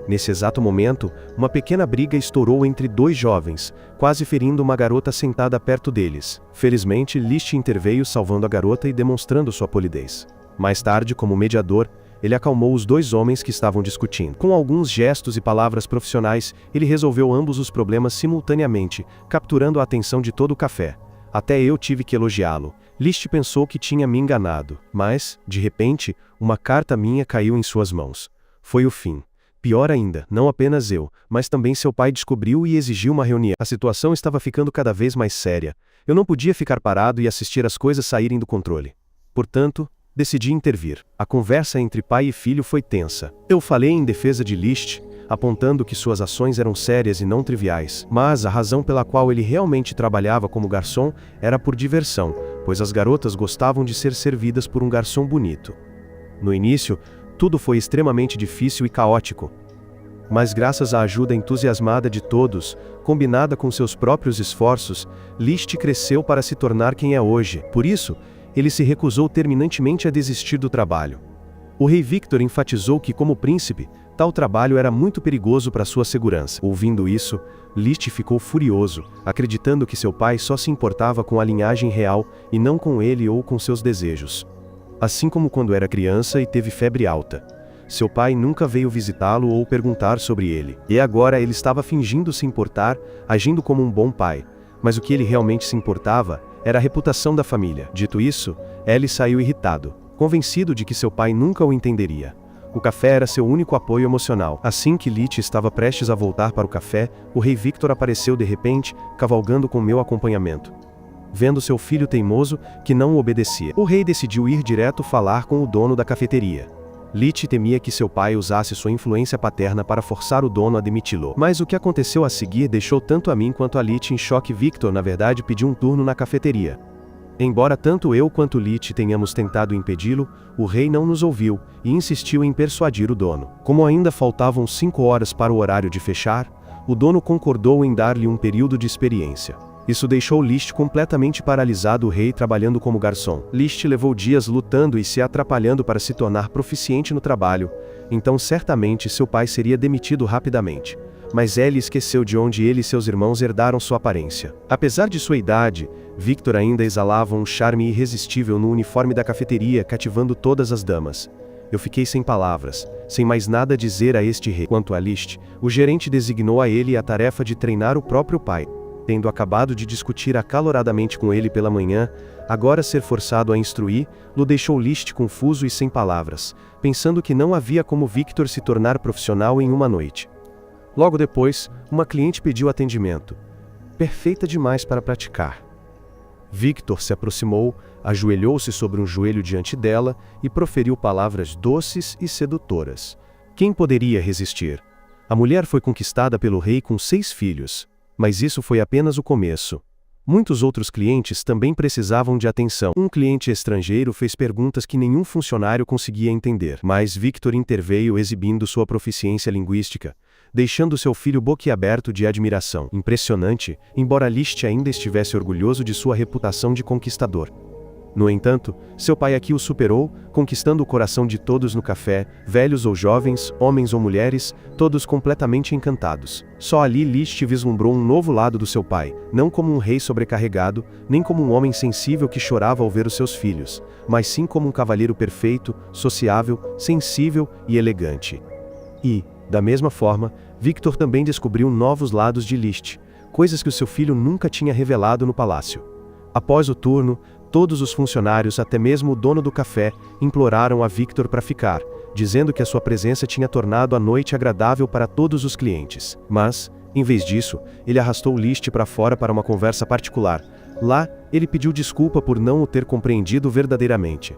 Nesse exato momento, uma pequena briga estourou entre 2 jovens, quase ferindo uma garota sentada perto deles. Felizmente, Liszt interveio salvando a garota e demonstrando sua polidez. Mais tarde, como mediador, ele acalmou os 2 homens que estavam discutindo. Com alguns gestos e palavras profissionais, ele resolveu ambos os problemas simultaneamente, capturando a atenção de todo o café. Até eu tive que elogiá-lo. Liszt pensou que tinha me enganado, mas, de repente, uma carta minha caiu em suas mãos. Foi o fim. Pior ainda, não apenas eu, mas também seu pai descobriu e exigiu uma reunião. A situação estava ficando cada vez mais séria. Eu não podia ficar parado e assistir as coisas saírem do controle. Portanto, decidi intervir. A conversa entre pai e filho foi tensa. Eu falei em defesa de Liszt, apontando que suas ações eram sérias e não triviais. Mas a razão pela qual ele realmente trabalhava como garçom era por diversão, pois as garotas gostavam de ser servidas por um garçom bonito. No início, tudo foi extremamente difícil e caótico. Mas graças à ajuda entusiasmada de todos, combinada com seus próprios esforços, Liszt cresceu para se tornar quem é hoje. Por isso, ele se recusou terminantemente a desistir do trabalho. O rei Victor enfatizou que, como príncipe, tal trabalho era muito perigoso para sua segurança. Ouvindo isso, Liszt ficou furioso, acreditando que seu pai só se importava com a linhagem real e não com ele ou com seus desejos. Assim como quando era criança e teve febre alta. Seu pai nunca veio visitá-lo ou perguntar sobre ele. E agora ele estava fingindo se importar, agindo como um bom pai. Mas o que ele realmente se importava era a reputação da família. Dito isso, Ellie saiu irritado, convencido de que seu pai nunca o entenderia. O café era seu único apoio emocional. Assim que Liszt estava prestes a voltar para o café, o rei Victor apareceu de repente, cavalgando com meu acompanhamento. Vendo seu filho teimoso, que não o obedecia, o rei decidiu ir direto falar com o dono da cafeteria. Liszt temia que seu pai usasse sua influência paterna para forçar o dono a demiti-lo. Mas o que aconteceu a seguir deixou tanto a mim quanto a Liszt em choque. Victor, na verdade, pediu um turno na cafeteria. Embora tanto eu quanto Liszt tenhamos tentado impedi-lo, o rei não nos ouviu e insistiu em persuadir o dono. Como ainda faltavam 5 horas para o horário de fechar, o dono concordou em dar-lhe um período de experiência. Isso deixou Liszt completamente paralisado, o rei trabalhando como garçom. Liszt levou dias lutando e se atrapalhando para se tornar proficiente no trabalho, então certamente seu pai seria demitido rapidamente. Mas Ellie esqueceu de onde ele e seus irmãos herdaram sua aparência. Apesar de sua idade, Victor ainda exalava um charme irresistível no uniforme da cafeteria, cativando todas as damas. Eu fiquei sem palavras, sem mais nada a dizer a este rei. Quanto a Liszt, o gerente designou a ele a tarefa de treinar o próprio pai. Tendo acabado de discutir acaloradamente com ele pela manhã, agora ser forçado a instruí-lo deixou Liszt confuso e sem palavras, pensando que não havia como Victor se tornar profissional em uma noite. Logo depois, uma cliente pediu atendimento. Perfeita demais para praticar. Victor se aproximou, ajoelhou-se sobre um joelho diante dela e proferiu palavras doces e sedutoras. Quem poderia resistir? A mulher foi conquistada pelo rei com 6 filhos. Mas isso foi apenas o começo. Muitos outros clientes também precisavam de atenção. Um cliente estrangeiro fez perguntas que nenhum funcionário conseguia entender, mas Victor interveio exibindo sua proficiência linguística, deixando seu filho boquiaberto de admiração. Impressionante, embora Liszt ainda estivesse orgulhoso de sua reputação de conquistador. No entanto, seu pai aqui o superou, conquistando o coração de todos no café, velhos ou jovens, homens ou mulheres, todos completamente encantados. Só ali Liszt vislumbrou um novo lado do seu pai, não como um rei sobrecarregado, nem como um homem sensível que chorava ao ver os seus filhos, mas sim como um cavalheiro perfeito, sociável, sensível e elegante. E, da mesma forma, Victor também descobriu novos lados de Liszt, coisas que o seu filho nunca tinha revelado no palácio. Após o turno, todos os funcionários, até mesmo o dono do café, imploraram a Victor para ficar, dizendo que a sua presença tinha tornado a noite agradável para todos os clientes. Mas, em vez disso, ele arrastou Liszt para fora para uma conversa particular. Lá, ele pediu desculpa por não o ter compreendido verdadeiramente.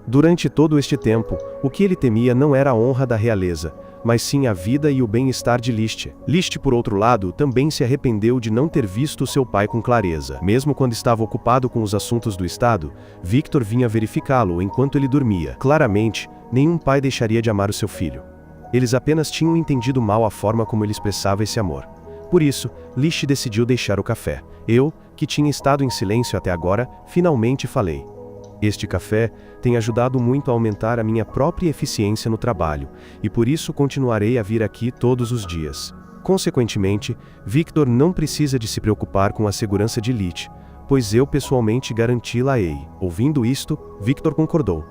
Durante todo este tempo, o que ele temia não era a honra da realeza, mas sim a vida e o bem-estar de Liszt. Liszt, por outro lado, também se arrependeu de não ter visto seu pai com clareza. Mesmo quando estava ocupado com os assuntos do Estado, Victor vinha verificá-lo enquanto ele dormia. Claramente, nenhum pai deixaria de amar o seu filho. Eles apenas tinham entendido mal a forma como ele expressava esse amor. Por isso, Liszt decidiu deixar o café. Eu, que tinha estado em silêncio até agora, finalmente falei. Este café tem ajudado muito a aumentar a minha própria eficiência no trabalho, e por isso continuarei a vir aqui todos os dias. Consequentemente, Victor não precisa de se preocupar com a segurança de Liszt, pois eu pessoalmente garanti-la-ei. Ouvindo isto, Victor concordou.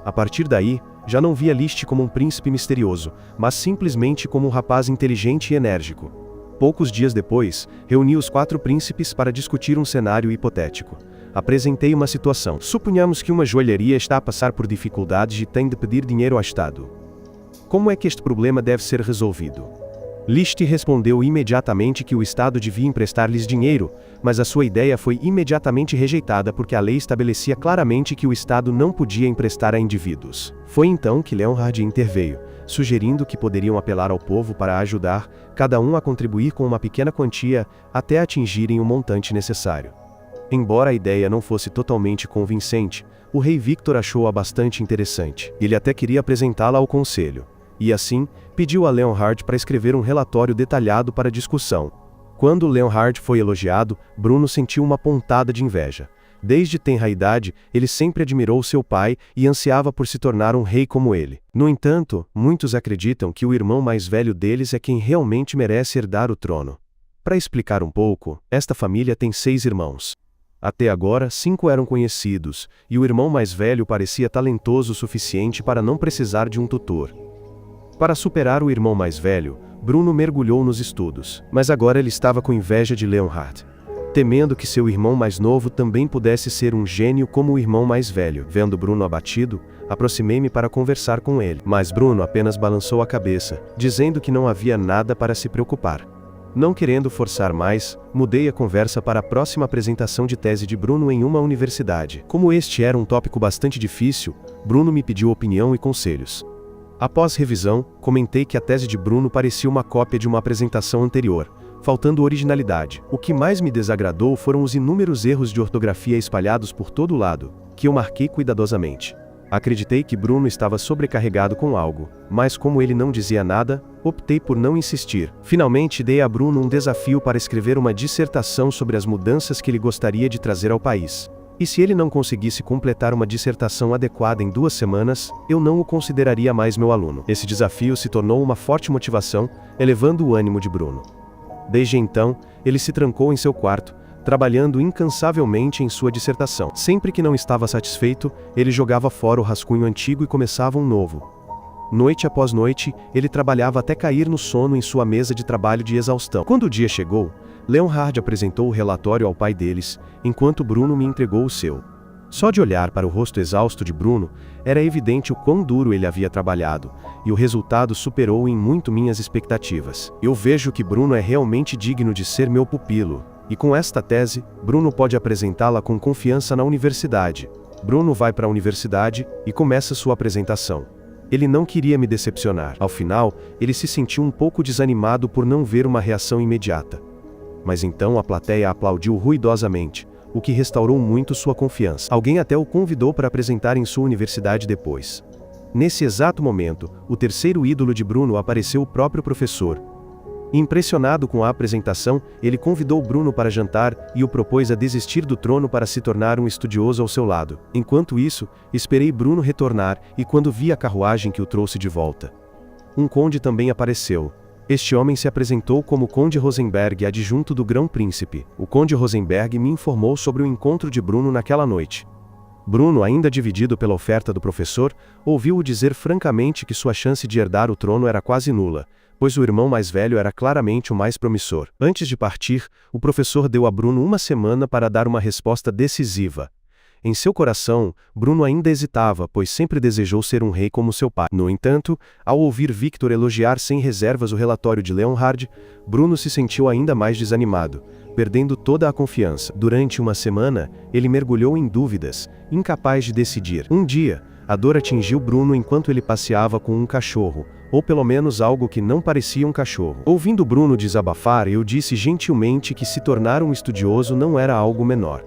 A partir daí, já não via Liszt como um príncipe misterioso, mas simplesmente como um rapaz inteligente e enérgico. Poucos dias depois, reuni os 4 príncipes para discutir um cenário hipotético. Apresentei uma situação. Suponhamos que uma joalheria está a passar por dificuldades e tem de pedir dinheiro ao Estado. Como é que este problema deve ser resolvido? Liszt respondeu imediatamente que o Estado devia emprestar-lhes dinheiro, mas a sua ideia foi imediatamente rejeitada porque a lei estabelecia claramente que o Estado não podia emprestar a indivíduos. Foi então que Leonhard interveio, sugerindo que poderiam apelar ao povo para ajudar, cada um a contribuir com uma pequena quantia, até atingirem o montante necessário. Embora a ideia não fosse totalmente convincente, o rei Victor achou-a bastante interessante. Ele até queria apresentá-la ao conselho. E assim, pediu a Leonhard para escrever um relatório detalhado para discussão. Quando Leonhard foi elogiado, Bruno sentiu uma pontada de inveja. Desde tenra idade, ele sempre admirou seu pai e ansiava por se tornar um rei como ele. No entanto, muitos acreditam que o irmão mais velho deles é quem realmente merece herdar o trono. Para explicar um pouco, esta família tem 6 irmãos. Até agora, 5 eram conhecidos, e o irmão mais velho parecia talentoso o suficiente para não precisar de um tutor. Para superar o irmão mais velho, Bruno mergulhou nos estudos, mas agora ele estava com inveja de Leonhard. Temendo que seu irmão mais novo também pudesse ser um gênio como o irmão mais velho. Vendo Bruno abatido, aproximei-me para conversar com ele, mas Bruno apenas balançou a cabeça, dizendo que não havia nada para se preocupar. Não querendo forçar mais, mudei a conversa para a próxima apresentação de tese de Bruno em uma universidade. Como este era um tópico bastante difícil, Bruno me pediu opinião e conselhos. Após revisão, comentei que a tese de Bruno parecia uma cópia de uma apresentação anterior, faltando originalidade. O que mais me desagradou foram os inúmeros erros de ortografia espalhados por todo lado, que eu marquei cuidadosamente. Acreditei que Bruno estava sobrecarregado com algo, mas como ele não dizia nada, optei por não insistir. Finalmente dei a Bruno um desafio para escrever uma dissertação sobre as mudanças que ele gostaria de trazer ao país. E se ele não conseguisse completar uma dissertação adequada em 2 semanas, eu não o consideraria mais meu aluno. Esse desafio se tornou uma forte motivação, elevando o ânimo de Bruno. Desde então, ele se trancou em seu quarto, trabalhando incansavelmente em sua dissertação. Sempre que não estava satisfeito, ele jogava fora o rascunho antigo e começava um novo. Noite após noite, ele trabalhava até cair no sono em sua mesa de trabalho de exaustão. Quando o dia chegou, Leonhard apresentou o relatório ao pai deles, enquanto Bruno me entregou o seu. Só de olhar para o rosto exausto de Bruno, era evidente o quão duro ele havia trabalhado, e o resultado superou em muito minhas expectativas. Eu vejo que Bruno é realmente digno de ser meu pupilo. E com esta tese, Bruno pode apresentá-la com confiança na universidade. Bruno vai para a universidade e começa sua apresentação. Ele não queria me decepcionar. Ao final, ele se sentiu um pouco desanimado por não ver uma reação imediata. Mas então a plateia aplaudiu ruidosamente, o que restaurou muito sua confiança. Alguém até o convidou para apresentar em sua universidade depois. Nesse exato momento, o terceiro ídolo de Bruno apareceu, o próprio professor. Impressionado com a apresentação, ele convidou Bruno para jantar e o propôs a desistir do trono para se tornar um estudioso ao seu lado. Enquanto isso, esperei Bruno retornar e quando vi a carruagem que o trouxe de volta. Um conde também apareceu. Este homem se apresentou como Conde Rosenberg, adjunto do Grão-Príncipe. O Conde Rosenberg me informou sobre o encontro de Bruno naquela noite. Bruno, ainda dividido pela oferta do professor, ouviu-o dizer francamente que sua chance de herdar o trono era quase nula, pois o irmão mais velho era claramente o mais promissor. Antes de partir, o professor deu a Bruno 1 semana para dar uma resposta decisiva. Em seu coração, Bruno ainda hesitava, pois sempre desejou ser um rei como seu pai. No entanto, ao ouvir Victor elogiar sem reservas o relatório de Leonhard, Bruno se sentiu ainda mais desanimado, perdendo toda a confiança. Durante 1 semana, ele mergulhou em dúvidas, incapaz de decidir. Um dia, a dor atingiu Bruno enquanto ele passeava com um cachorro, ou pelo menos algo que não parecia um cachorro. Ouvindo Bruno desabafar, eu disse gentilmente que se tornar um estudioso não era algo menor.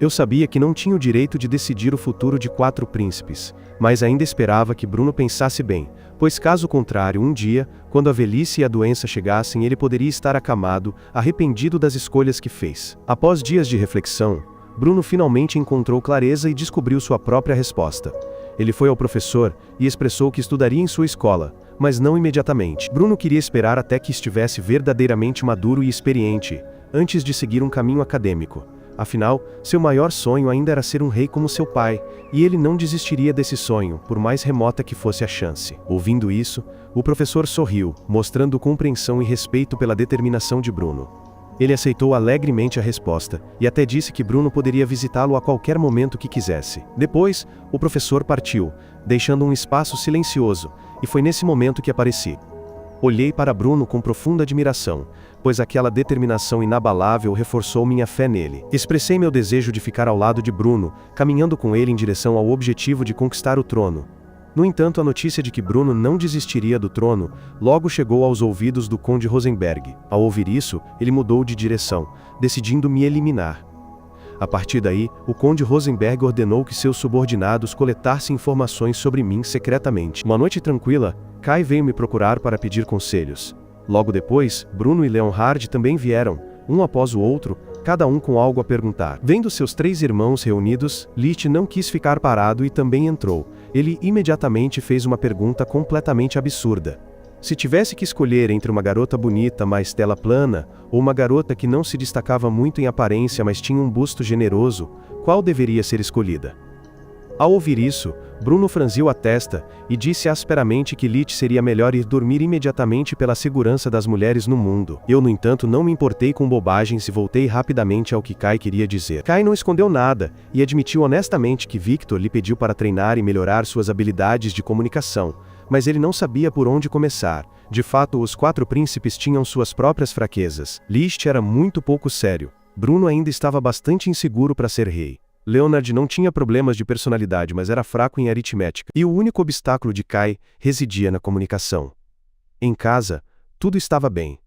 Eu sabia que não tinha o direito de decidir o futuro de 4 príncipes, mas ainda esperava que Bruno pensasse bem, pois caso contrário, um dia, quando a velhice e a doença chegassem, ele poderia estar acamado, arrependido das escolhas que fez. Após dias de reflexão, Bruno finalmente encontrou clareza e descobriu sua própria resposta. Ele foi ao professor e expressou que estudaria em sua escola, mas não imediatamente. Bruno queria esperar até que estivesse verdadeiramente maduro e experiente, antes de seguir um caminho acadêmico. Afinal, seu maior sonho ainda era ser um rei como seu pai, e ele não desistiria desse sonho, por mais remota que fosse a chance. Ouvindo isso, o professor sorriu, mostrando compreensão e respeito pela determinação de Bruno. Ele aceitou alegremente a resposta, e até disse que Bruno poderia visitá-lo a qualquer momento que quisesse. Depois, o professor partiu, deixando um espaço silencioso, e foi nesse momento que apareci. Olhei para Bruno com profunda admiração, pois aquela determinação inabalável reforçou minha fé nele. Expressei meu desejo de ficar ao lado de Bruno, caminhando com ele em direção ao objetivo de conquistar o trono. No entanto, a notícia de que Bruno não desistiria do trono logo chegou aos ouvidos do conde Rosenberg. Ao ouvir isso, ele mudou de direção, decidindo me eliminar. A partir daí, o conde Rosenberg ordenou que seus subordinados coletassem informações sobre mim secretamente. Uma noite tranquila, Kai veio me procurar para pedir conselhos. Logo depois, Bruno e Leonhard também vieram, um após o outro, cada um com algo a perguntar. Vendo seus 3 irmãos reunidos, Liszt não quis ficar parado e também entrou. Ele imediatamente fez uma pergunta completamente absurda. Se tivesse que escolher entre uma garota bonita, mas tela plana, ou uma garota que não se destacava muito em aparência, mas tinha um busto generoso, qual deveria ser escolhida? Ao ouvir isso, Bruno franziu a testa e disse asperamente que Liszt seria melhor ir dormir imediatamente pela segurança das mulheres no mundo. Eu, no entanto, não me importei com bobagens e voltei rapidamente ao que Kai queria dizer. Kai não escondeu nada e admitiu honestamente que Victor lhe pediu para treinar e melhorar suas habilidades de comunicação, mas ele não sabia por onde começar. De fato, os 4 príncipes tinham suas próprias fraquezas. Liszt era muito pouco sério. Bruno ainda estava bastante inseguro para ser rei. Leonhard não tinha problemas de personalidade, mas era fraco em aritmética. E o único obstáculo de Kai residia na comunicação. Em casa, tudo estava bem.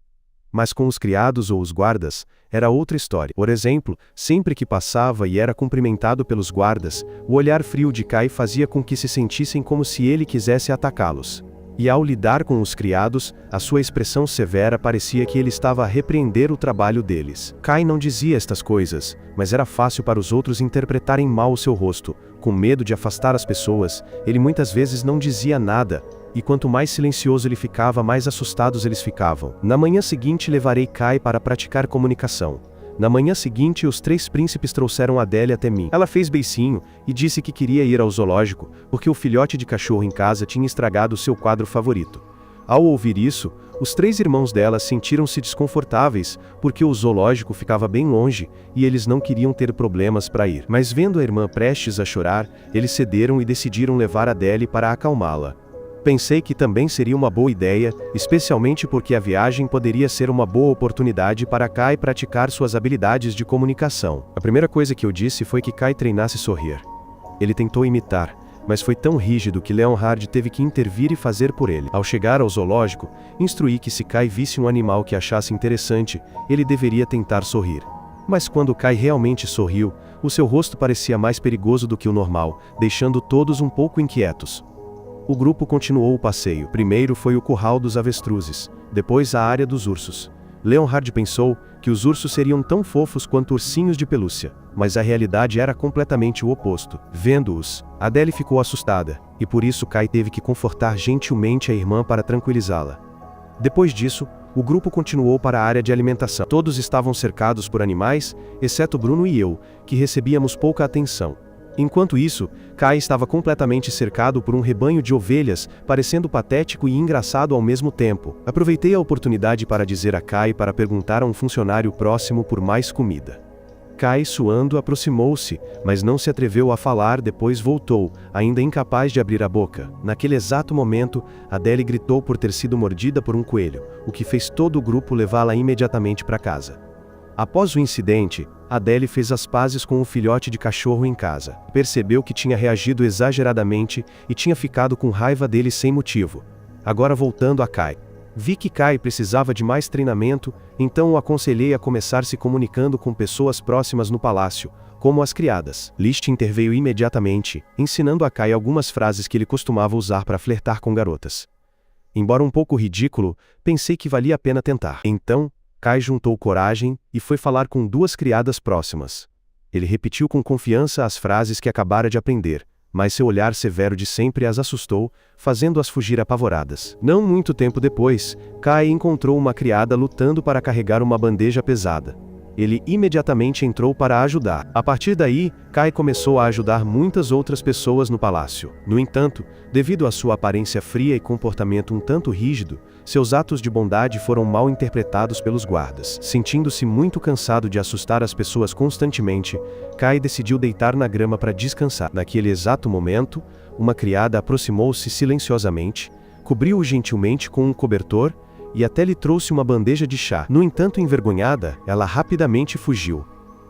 Mas com os criados ou os guardas, era outra história. Por exemplo, sempre que passava e era cumprimentado pelos guardas, o olhar frio de Kai fazia com que se sentissem como se ele quisesse atacá-los. E ao lidar com os criados, a sua expressão severa parecia que ele estava a repreender o trabalho deles. Kai não dizia estas coisas, mas era fácil para os outros interpretarem mal o seu rosto. Com medo de afastar as pessoas, ele muitas vezes não dizia nada, e quanto mais silencioso ele ficava, mais assustados eles ficavam. Na manhã seguinte levarei Kai para praticar comunicação. Na manhã seguinte, os 3 príncipes trouxeram Adele até mim. Ela fez beicinho e disse que queria ir ao zoológico, porque o filhote de cachorro em casa tinha estragado seu quadro favorito. Ao ouvir isso, os 3 irmãos dela sentiram-se desconfortáveis, porque o zoológico ficava bem longe, e eles não queriam ter problemas para ir. Mas vendo a irmã prestes a chorar, eles cederam e decidiram levar Adele para acalmá-la. Pensei que também seria uma boa ideia, especialmente porque a viagem poderia ser uma boa oportunidade para Kai praticar suas habilidades de comunicação. A primeira coisa que eu disse foi que Kai treinasse sorrir. Ele tentou imitar, mas foi tão rígido que Leonhard teve que intervir e fazer por ele. Ao chegar ao zoológico, instruí que se Kai visse um animal que achasse interessante, ele deveria tentar sorrir. Mas quando Kai realmente sorriu, o seu rosto parecia mais perigoso do que o normal, deixando todos um pouco inquietos. O grupo continuou o passeio. Primeiro foi o curral dos avestruzes, depois a área dos ursos. Leonhard pensou que os ursos seriam tão fofos quanto ursinhos de pelúcia, mas a realidade era completamente o oposto. Vendo-os, Adele ficou assustada, e por isso Kai teve que confortar gentilmente a irmã para tranquilizá-la. Depois disso, o grupo continuou para a área de alimentação. Todos estavam cercados por animais, exceto Bruno e eu, que recebíamos pouca atenção. Enquanto isso, Kai estava completamente cercado por um rebanho de ovelhas, parecendo patético e engraçado ao mesmo tempo. Aproveitei a oportunidade para dizer a Kai para perguntar a um funcionário próximo por mais comida. Kai, suando, aproximou-se, mas não se atreveu a falar, depois voltou, ainda incapaz de abrir a boca. Naquele exato momento, Adele gritou por ter sido mordida por um coelho, o que fez todo o grupo levá-la imediatamente para casa. Após o incidente, Adele fez as pazes com o filhote de cachorro em casa. Percebeu que tinha reagido exageradamente e tinha ficado com raiva dele sem motivo. Agora voltando a Kai. Vi que Kai precisava de mais treinamento, então o aconselhei a começar se comunicando com pessoas próximas no palácio, como as criadas. Liszt interveio imediatamente, ensinando a Kai algumas frases que ele costumava usar para flertar com garotas. Embora um pouco ridículo, pensei que valia a pena tentar. Então, Kai juntou coragem e foi falar com 2 criadas próximas. Ele repetiu com confiança as frases que acabara de aprender, mas seu olhar severo de sempre as assustou, fazendo-as fugir apavoradas. Não muito tempo depois, Kai encontrou uma criada lutando para carregar uma bandeja pesada. Ele imediatamente entrou para ajudar. A partir daí, Kai começou a ajudar muitas outras pessoas no palácio. No entanto, devido à sua aparência fria e comportamento um tanto rígido, seus atos de bondade foram mal interpretados pelos guardas. Sentindo-se muito cansado de assustar as pessoas constantemente, Kai decidiu deitar na grama para descansar. Naquele exato momento, uma criada aproximou-se silenciosamente, cobriu-o gentilmente com um cobertor e até lhe trouxe uma bandeja de chá. No entanto, envergonhada, ela rapidamente fugiu.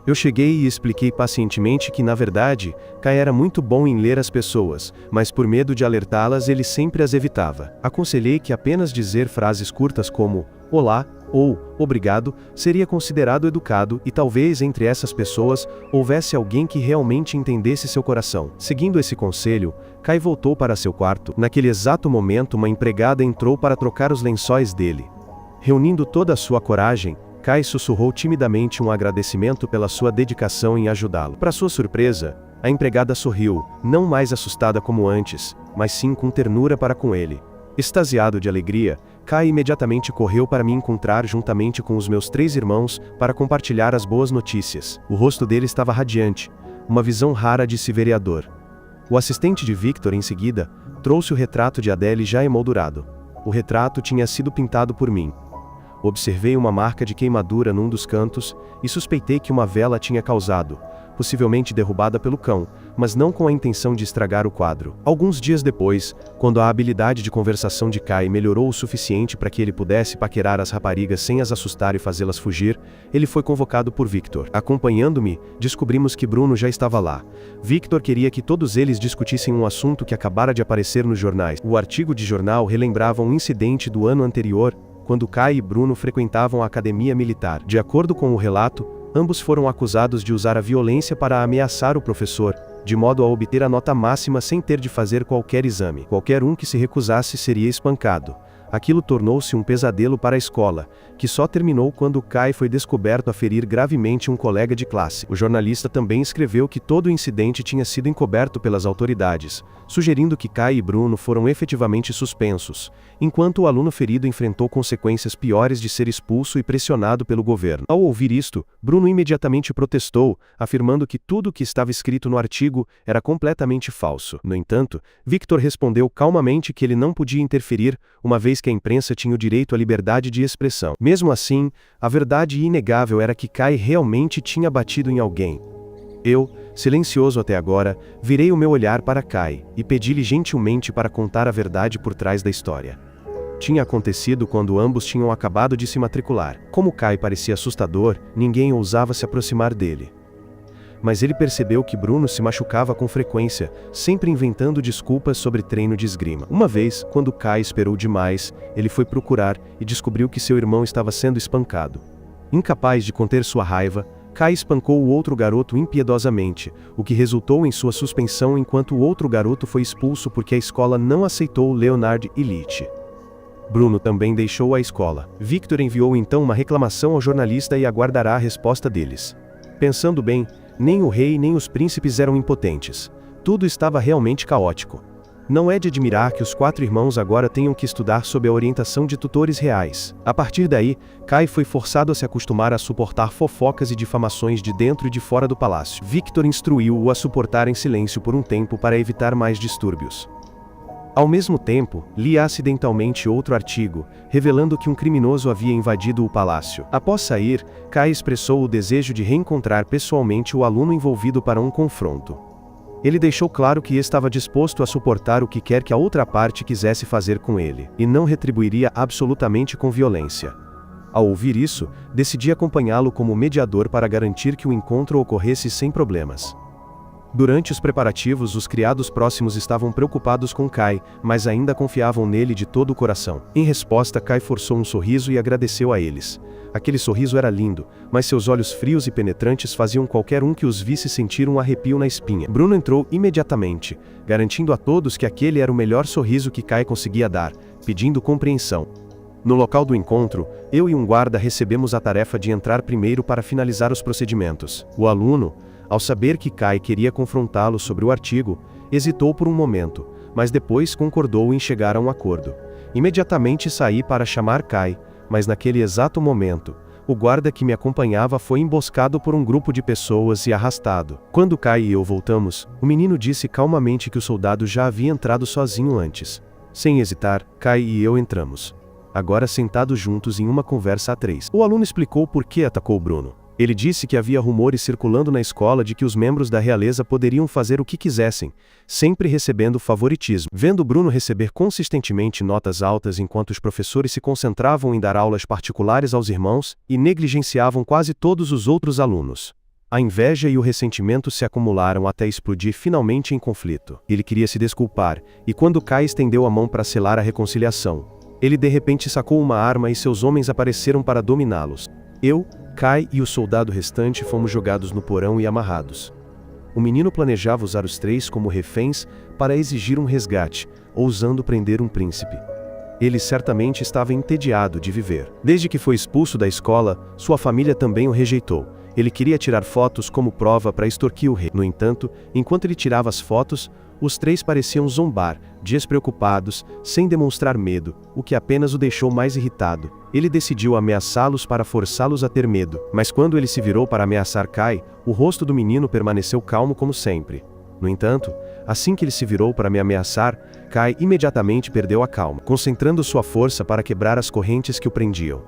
Eu cheguei e expliquei pacientemente que, na verdade, Kai era muito bom em ler as pessoas, mas por medo de alertá-las ele sempre as evitava. Aconselhei que apenas dizer frases curtas como "Olá" ou "Obrigado" seria considerado educado e talvez entre essas pessoas houvesse alguém que realmente entendesse seu coração. Seguindo esse conselho, Kai voltou para seu quarto. Naquele exato momento, uma empregada entrou para trocar os lençóis dele. Reunindo toda a sua coragem, Kai sussurrou timidamente um agradecimento pela sua dedicação em ajudá-lo. Para sua surpresa, a empregada sorriu, não mais assustada como antes, mas sim com ternura para com ele. Extasiado de alegria, Kai imediatamente correu para me encontrar juntamente com os meus 3 irmãos para compartilhar as boas notícias. O rosto dele estava radiante, uma visão rara de vereador. O assistente de Victor, em seguida, trouxe o retrato de Adele já emoldurado. O retrato tinha sido pintado por mim. Observei uma marca de queimadura num dos cantos e suspeitei que uma vela tinha causado, possivelmente derrubada pelo cão, mas não com a intenção de estragar o quadro. Alguns dias depois, quando a habilidade de conversação de Kai melhorou o suficiente para que ele pudesse paquerar as raparigas sem as assustar e fazê-las fugir, ele foi convocado por Victor. Acompanhando-me, descobrimos que Bruno já estava lá. Victor queria que todos eles discutissem um assunto que acabara de aparecer nos jornais. O artigo de jornal relembrava um incidente do ano anterior, quando Kai e Bruno frequentavam a academia militar. De acordo com o relato, ambos foram acusados de usar a violência para ameaçar o professor, de modo a obter a nota máxima sem ter de fazer qualquer exame. Qualquer um que se recusasse seria espancado. Aquilo tornou-se um pesadelo para a escola, que só terminou quando Kai foi descoberto a ferir gravemente um colega de classe. O jornalista também escreveu que todo o incidente tinha sido encoberto pelas autoridades, sugerindo que Kai e Bruno foram efetivamente suspensos, enquanto o aluno ferido enfrentou consequências piores de ser expulso e pressionado pelo governo. Ao ouvir isto, Bruno imediatamente protestou, afirmando que tudo o que estava escrito no artigo era completamente falso. No entanto, Victor respondeu calmamente que ele não podia interferir, uma vez que a imprensa tinha o direito à liberdade de expressão. Mesmo assim, a verdade inegável era que Kai realmente tinha batido em alguém. Eu, silencioso até agora, virei o meu olhar para Kai e pedi-lhe gentilmente para contar a verdade por trás da história. Tinha acontecido quando ambos tinham acabado de se matricular. Como Kai parecia assustador, ninguém ousava se aproximar dele. Mas ele percebeu que Bruno se machucava com frequência, sempre inventando desculpas sobre treino de esgrima. Uma vez, quando Kai esperou demais, ele foi procurar e descobriu que seu irmão estava sendo espancado. Incapaz de conter sua raiva, Kai espancou o outro garoto impiedosamente, o que resultou em sua suspensão enquanto o outro garoto foi expulso porque a escola não aceitou Leonard e Litch. Bruno também deixou a escola. Victor enviou então uma reclamação ao jornalista e aguardará a resposta deles. Pensando bem, nem o rei nem os príncipes eram impotentes. Tudo estava realmente caótico. Não é de admirar que os 4 irmãos agora tenham que estudar sob a orientação de tutores reais. A partir daí, Kai foi forçado a se acostumar a suportar fofocas e difamações de dentro e de fora do palácio. Victor instruiu-o a suportar em silêncio por um tempo para evitar mais distúrbios. Ao mesmo tempo, li acidentalmente outro artigo, revelando que um criminoso havia invadido o palácio. Após sair, Kai expressou o desejo de reencontrar pessoalmente o aluno envolvido para um confronto. Ele deixou claro que estava disposto a suportar o que quer que a outra parte quisesse fazer com ele, e não retribuiria absolutamente com violência. Ao ouvir isso, decidi acompanhá-lo como mediador para garantir que o encontro ocorresse sem problemas. Durante os preparativos, os criados próximos estavam preocupados com Kai, mas ainda confiavam nele de todo o coração. Em resposta, Kai forçou um sorriso e agradeceu a eles. Aquele sorriso era lindo, mas seus olhos frios e penetrantes faziam qualquer um que os visse sentir um arrepio na espinha. Bruno entrou imediatamente, garantindo a todos que aquele era o melhor sorriso que Kai conseguia dar, pedindo compreensão. No local do encontro, eu e um guarda recebemos a tarefa de entrar primeiro para finalizar os procedimentos. O aluno, ao saber que Kai queria confrontá-lo sobre o artigo, hesitou por um momento, mas depois concordou em chegar a um acordo. Imediatamente saí para chamar Kai, mas naquele exato momento, o guarda que me acompanhava foi emboscado por um grupo de pessoas e arrastado. Quando Kai e eu voltamos, o menino disse calmamente que o soldado já havia entrado sozinho antes. Sem hesitar, Kai e eu entramos. Agora sentados juntos em uma conversa a 3. O aluno explicou por que atacou Bruno. Ele disse que havia rumores circulando na escola de que os membros da realeza poderiam fazer o que quisessem, sempre recebendo favoritismo. Vendo Bruno receber consistentemente notas altas enquanto os professores se concentravam em dar aulas particulares aos irmãos e negligenciavam quase todos os outros alunos. A inveja e o ressentimento se acumularam até explodir finalmente em conflito. Ele queria se desculpar, e quando Kai estendeu a mão para selar a reconciliação, ele de repente sacou uma arma e seus homens apareceram para dominá-los. Eu, Kai e o soldado restante fomos jogados no porão e amarrados. O menino planejava usar os 3 como reféns para exigir um resgate, ousando prender um príncipe. Ele certamente estava entediado de viver. Desde que foi expulso da escola, sua família também o rejeitou. Ele queria tirar fotos como prova para extorquir o rei. No entanto, enquanto ele tirava as fotos, os 3 pareciam zombar, despreocupados, sem demonstrar medo, o que apenas o deixou mais irritado. Ele decidiu ameaçá-los para forçá-los a ter medo, mas quando ele se virou para ameaçar Kai, o rosto do menino permaneceu calmo como sempre. No entanto, assim que ele se virou para me ameaçar, Kai imediatamente perdeu a calma, concentrando sua força para quebrar as correntes que o prendiam.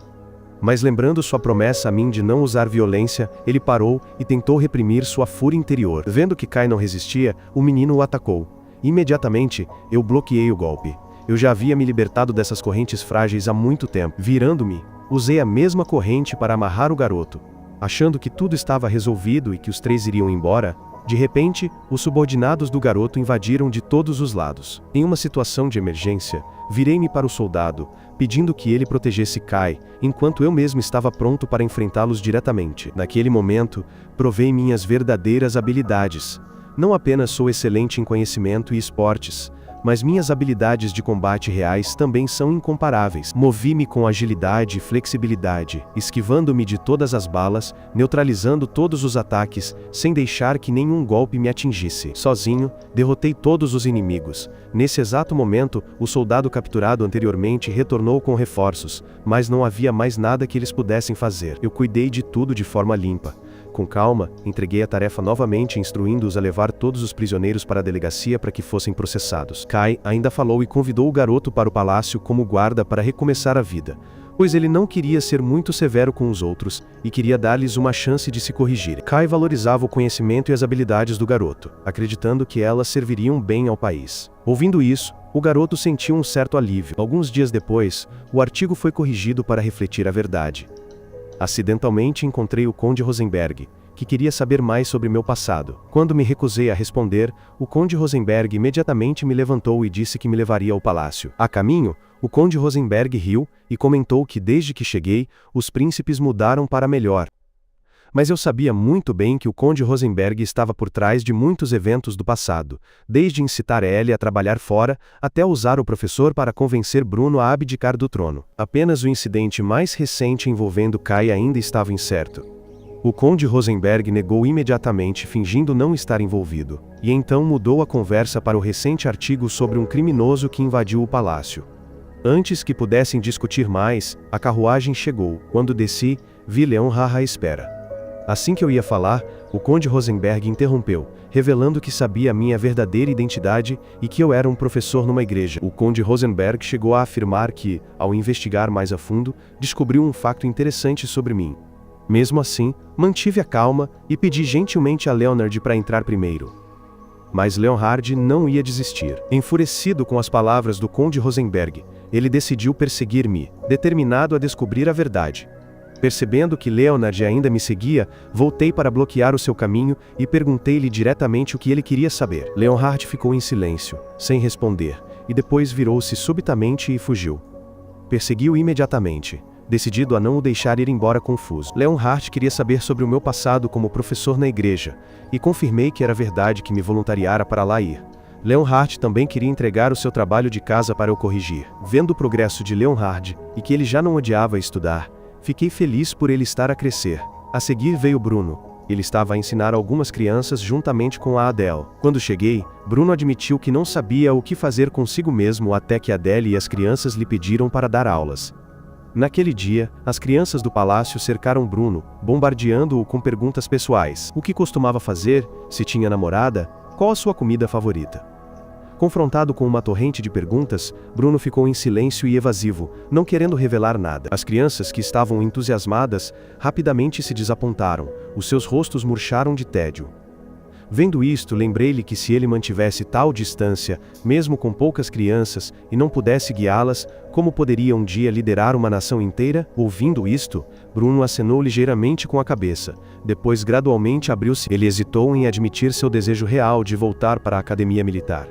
Mas lembrando sua promessa a mim de não usar violência, ele parou e tentou reprimir sua fúria interior. Vendo que Kai não resistia, o menino o atacou. Imediatamente, eu bloqueei o golpe. Eu já havia me libertado dessas correntes frágeis há muito tempo. Virando-me, usei a mesma corrente para amarrar o garoto. Achando que tudo estava resolvido e que os 3 iriam embora, de repente, os subordinados do garoto invadiram de todos os lados. Em uma situação de emergência, virei-me para o soldado, pedindo que ele protegesse Kai, enquanto eu mesmo estava pronto para enfrentá-los diretamente. Naquele momento, provei minhas verdadeiras habilidades. Não apenas sou excelente em conhecimento e esportes, mas minhas habilidades de combate reais também são incomparáveis. Movi-me com agilidade e flexibilidade, esquivando-me de todas as balas, neutralizando todos os ataques, sem deixar que nenhum golpe me atingisse. Sozinho, derrotei todos os inimigos. Nesse exato momento, o soldado capturado anteriormente retornou com reforços, mas não havia mais nada que eles pudessem fazer. Eu cuidei de tudo de forma limpa. Com calma, entreguei a tarefa novamente, instruindo-os a levar todos os prisioneiros para a delegacia para que fossem processados. Kai ainda falou e convidou o garoto para o palácio como guarda para recomeçar a vida, pois ele não queria ser muito severo com os outros e queria dar-lhes uma chance de se corrigir. Kai valorizava o conhecimento e as habilidades do garoto, acreditando que elas serviriam bem ao país. Ouvindo isso, o garoto sentiu um certo alívio. Alguns dias depois, o artigo foi corrigido para refletir a verdade. Acidentalmente encontrei o Conde Rosenberg, que queria saber mais sobre meu passado. Quando me recusei a responder, o Conde Rosenberg imediatamente me levantou e disse que me levaria ao palácio. A caminho, o Conde Rosenberg riu e comentou que desde que cheguei, os príncipes mudaram para melhor. Mas eu sabia muito bem que o Conde Rosenberg estava por trás de muitos eventos do passado, desde incitar Ellie a trabalhar fora, até usar o professor para convencer Bruno a abdicar do trono. Apenas o incidente mais recente envolvendo Kai ainda estava incerto. O Conde Rosenberg negou imediatamente, fingindo não estar envolvido, e então mudou a conversa para o recente artigo sobre um criminoso que invadiu o palácio. Antes que pudessem discutir mais, a carruagem chegou. Quando desci, vi Leonhard à espera. Assim que eu ia falar, o Conde Rosenberg interrompeu, revelando que sabia a minha verdadeira identidade e que eu era um professor numa igreja. O Conde Rosenberg chegou a afirmar que, ao investigar mais a fundo, descobriu um facto interessante sobre mim. Mesmo assim, mantive a calma e pedi gentilmente a Leonhard para entrar primeiro. Mas Leonhard não ia desistir. Enfurecido com as palavras do Conde Rosenberg, ele decidiu perseguir-me, determinado a descobrir a verdade. Percebendo que Leonhard ainda me seguia, voltei para bloquear o seu caminho e perguntei-lhe diretamente o que ele queria saber. Leonhard ficou em silêncio, sem responder, e depois virou-se subitamente e fugiu. Persegui-o imediatamente, decidido a não o deixar ir embora confuso. Leonhard queria saber sobre o meu passado como professor na igreja, e confirmei que era verdade que me voluntariara para lá ir. Leonhard também queria entregar o seu trabalho de casa para eu corrigir. Vendo o progresso de Leonhard, e que ele já não odiava estudar, fiquei feliz por ele estar a crescer. A seguir veio Bruno. Ele estava a ensinar algumas crianças juntamente com a Adele. Quando cheguei, Bruno admitiu que não sabia o que fazer consigo mesmo até que Adele e as crianças lhe pediram para dar aulas. Naquele dia, as crianças do palácio cercaram Bruno, bombardeando-o com perguntas pessoais. O que costumava fazer? Se tinha namorada? Qual a sua comida favorita? Confrontado com uma torrente de perguntas, Bruno ficou em silêncio e evasivo, não querendo revelar nada. As crianças, que estavam entusiasmadas, rapidamente se desapontaram, os seus rostos murcharam de tédio. Vendo isto, lembrei-lhe que se ele mantivesse tal distância, mesmo com poucas crianças, e não pudesse guiá-las, como poderia um dia liderar uma nação inteira? Ouvindo isto, Bruno acenou ligeiramente com a cabeça. Depois gradualmente abriu-se. Ele hesitou em admitir seu desejo real de voltar para a academia militar.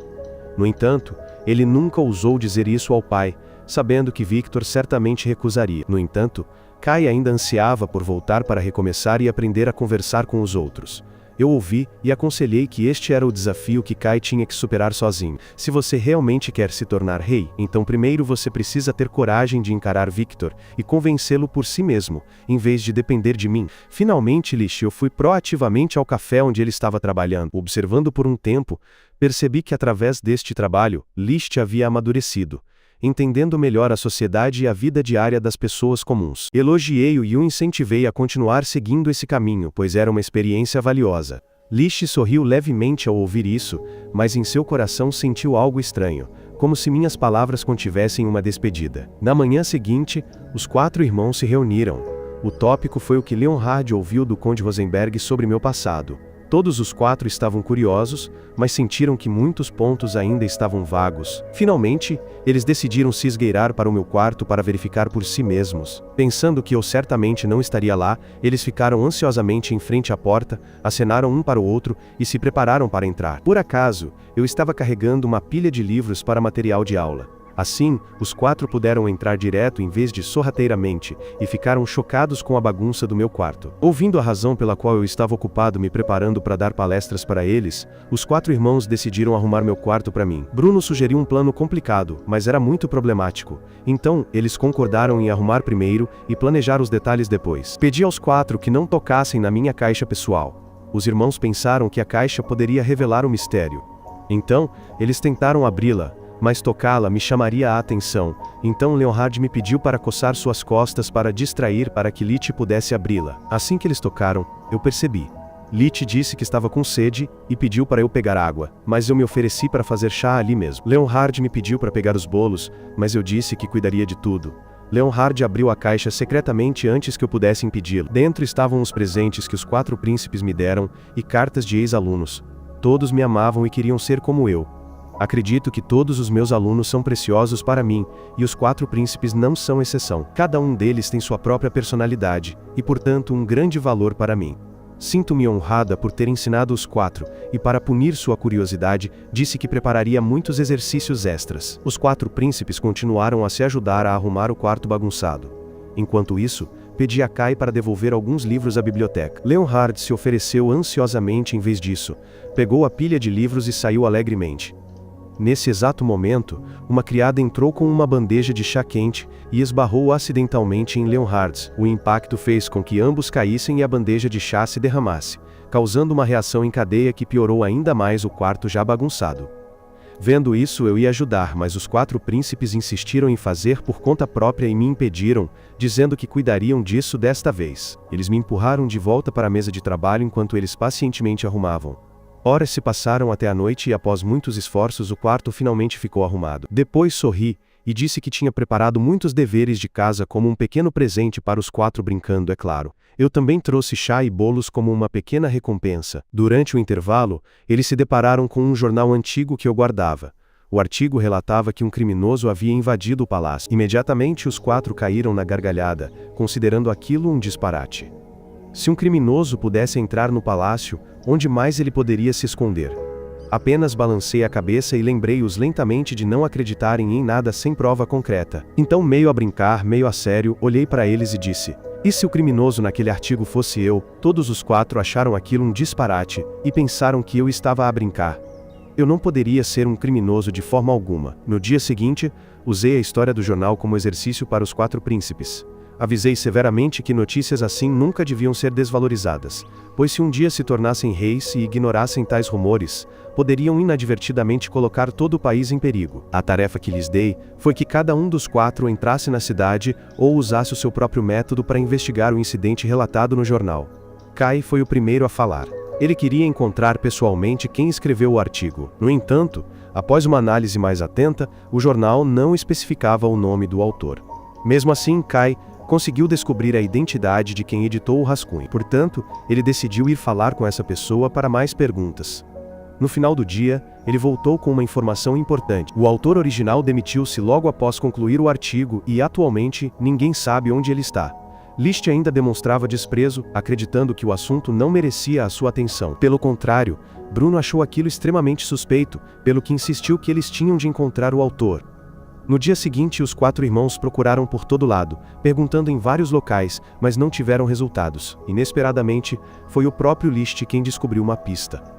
No entanto, ele nunca ousou dizer isso ao pai, sabendo que Victor certamente recusaria. No entanto, Kai ainda ansiava por voltar para recomeçar e aprender a conversar com os outros. Eu ouvi e aconselhei que este era o desafio que Kai tinha que superar sozinho. Se você realmente quer se tornar rei, então primeiro você precisa ter coragem de encarar Victor e convencê-lo por si mesmo, em vez de depender de mim. Finalmente, Lish, eu fui proativamente ao café onde ele estava trabalhando. Observando por um tempo, percebi que através deste trabalho, Lish havia amadurecido, entendendo melhor a sociedade e a vida diária das pessoas comuns. Elogiei-o e o incentivei a continuar seguindo esse caminho, pois era uma experiência valiosa. Lish sorriu levemente ao ouvir isso, mas em seu coração sentiu algo estranho, como se minhas palavras contivessem uma despedida. Na manhã seguinte, os 4 irmãos se reuniram. O tópico foi o que Leonhard ouviu do Conde Rosenberg sobre meu passado. Todos os 4 estavam curiosos, mas sentiram que muitos pontos ainda estavam vagos. Finalmente, eles decidiram se esgueirar para o meu quarto para verificar por si mesmos. Pensando que eu certamente não estaria lá, eles ficaram ansiosamente em frente à porta, acenaram um para o outro e se prepararam para entrar. Por acaso, eu estava carregando uma pilha de livros para material de aula. Assim, os 4 puderam entrar direto em vez de sorrateiramente, e ficaram chocados com a bagunça do meu quarto. Ouvindo a razão pela qual eu estava ocupado me preparando para dar palestras para eles, os 4 irmãos decidiram arrumar meu quarto para mim. Bruno sugeriu um plano complicado, mas era muito problemático. Então, eles concordaram em arrumar primeiro e planejar os detalhes depois. Pedi aos 4 que não tocassem na minha caixa pessoal. Os irmãos pensaram que a caixa poderia revelar o mistério. Então, eles tentaram abri-la, mas tocá-la me chamaria a atenção, então Leonhard me pediu para coçar suas costas para distrair para que Lish pudesse abri-la. Assim que eles tocaram, eu percebi. Lish disse que estava com sede e pediu para eu pegar água, mas eu me ofereci para fazer chá ali mesmo. Leonhard me pediu para pegar os bolos, mas eu disse que cuidaria de tudo. Leonhard abriu a caixa secretamente antes que eu pudesse impedi-lo. Dentro estavam os presentes que os 4 príncipes me deram e cartas de ex-alunos. Todos me amavam e queriam ser como eu. Acredito que todos os meus alunos são preciosos para mim, e os 4 príncipes não são exceção. Cada um deles tem sua própria personalidade, e portanto um grande valor para mim. Sinto-me honrada por ter ensinado os 4, e para punir sua curiosidade, disse que prepararia muitos exercícios extras. Os 4 príncipes continuaram a se ajudar a arrumar o quarto bagunçado. Enquanto isso, pedi a Kai para devolver alguns livros à biblioteca. Leonhard se ofereceu ansiosamente em vez disso, pegou a pilha de livros e saiu alegremente. Nesse exato momento, uma criada entrou com uma bandeja de chá quente e esbarrou acidentalmente em Leonhard. O impacto fez com que ambos caíssem e a bandeja de chá se derramasse, causando uma reação em cadeia que piorou ainda mais o quarto já bagunçado. Vendo isso, eu ia ajudar, mas os 4 príncipes insistiram em fazer por conta própria e me impediram, dizendo que cuidariam disso desta vez. Eles me empurraram de volta para a mesa de trabalho enquanto eles pacientemente arrumavam. Horas se passaram até a noite e após muitos esforços o quarto finalmente ficou arrumado. Depois sorri e disse que tinha preparado muitos deveres de casa como um pequeno presente para os 4 brincando, é claro. Eu também trouxe chá e bolos como uma pequena recompensa. Durante o intervalo, eles se depararam com um jornal antigo que eu guardava. O artigo relatava que um criminoso havia invadido o palácio. Imediatamente os 4 caíram na gargalhada, considerando aquilo um disparate. Se um criminoso pudesse entrar no palácio, onde mais ele poderia se esconder? Apenas balancei a cabeça e lembrei-os lentamente de não acreditarem em nada sem prova concreta. Então, meio a brincar, meio a sério, olhei para eles e disse: e se o criminoso naquele artigo fosse eu? Todos os 4 acharam aquilo um disparate, e pensaram que eu estava a brincar. Eu não poderia ser um criminoso de forma alguma. No dia seguinte, usei a história do jornal como exercício para os 4 príncipes. Avisei severamente que notícias assim nunca deviam ser desvalorizadas, pois se um dia se tornassem reis e ignorassem tais rumores, poderiam inadvertidamente colocar todo o país em perigo. A tarefa que lhes dei foi que cada um dos 4 entrasse na cidade ou usasse o seu próprio método para investigar o incidente relatado no jornal. Kai foi o primeiro a falar. Ele queria encontrar pessoalmente quem escreveu o artigo. No entanto, após uma análise mais atenta, o jornal não especificava o nome do autor. Mesmo assim, Kai conseguiu descobrir a identidade de quem editou o rascunho. Portanto, ele decidiu ir falar com essa pessoa para mais perguntas. No final do dia, ele voltou com uma informação importante. O autor original demitiu-se logo após concluir o artigo e, atualmente, ninguém sabe onde ele está. Licht ainda demonstrava desprezo, acreditando que o assunto não merecia a sua atenção. Pelo contrário, Bruno achou aquilo extremamente suspeito, pelo que insistiu que eles tinham de encontrar o autor. No dia seguinte, os 4 irmãos procuraram por todo lado, perguntando em vários locais, mas não tiveram resultados. Inesperadamente, foi o próprio Licht quem descobriu uma pista.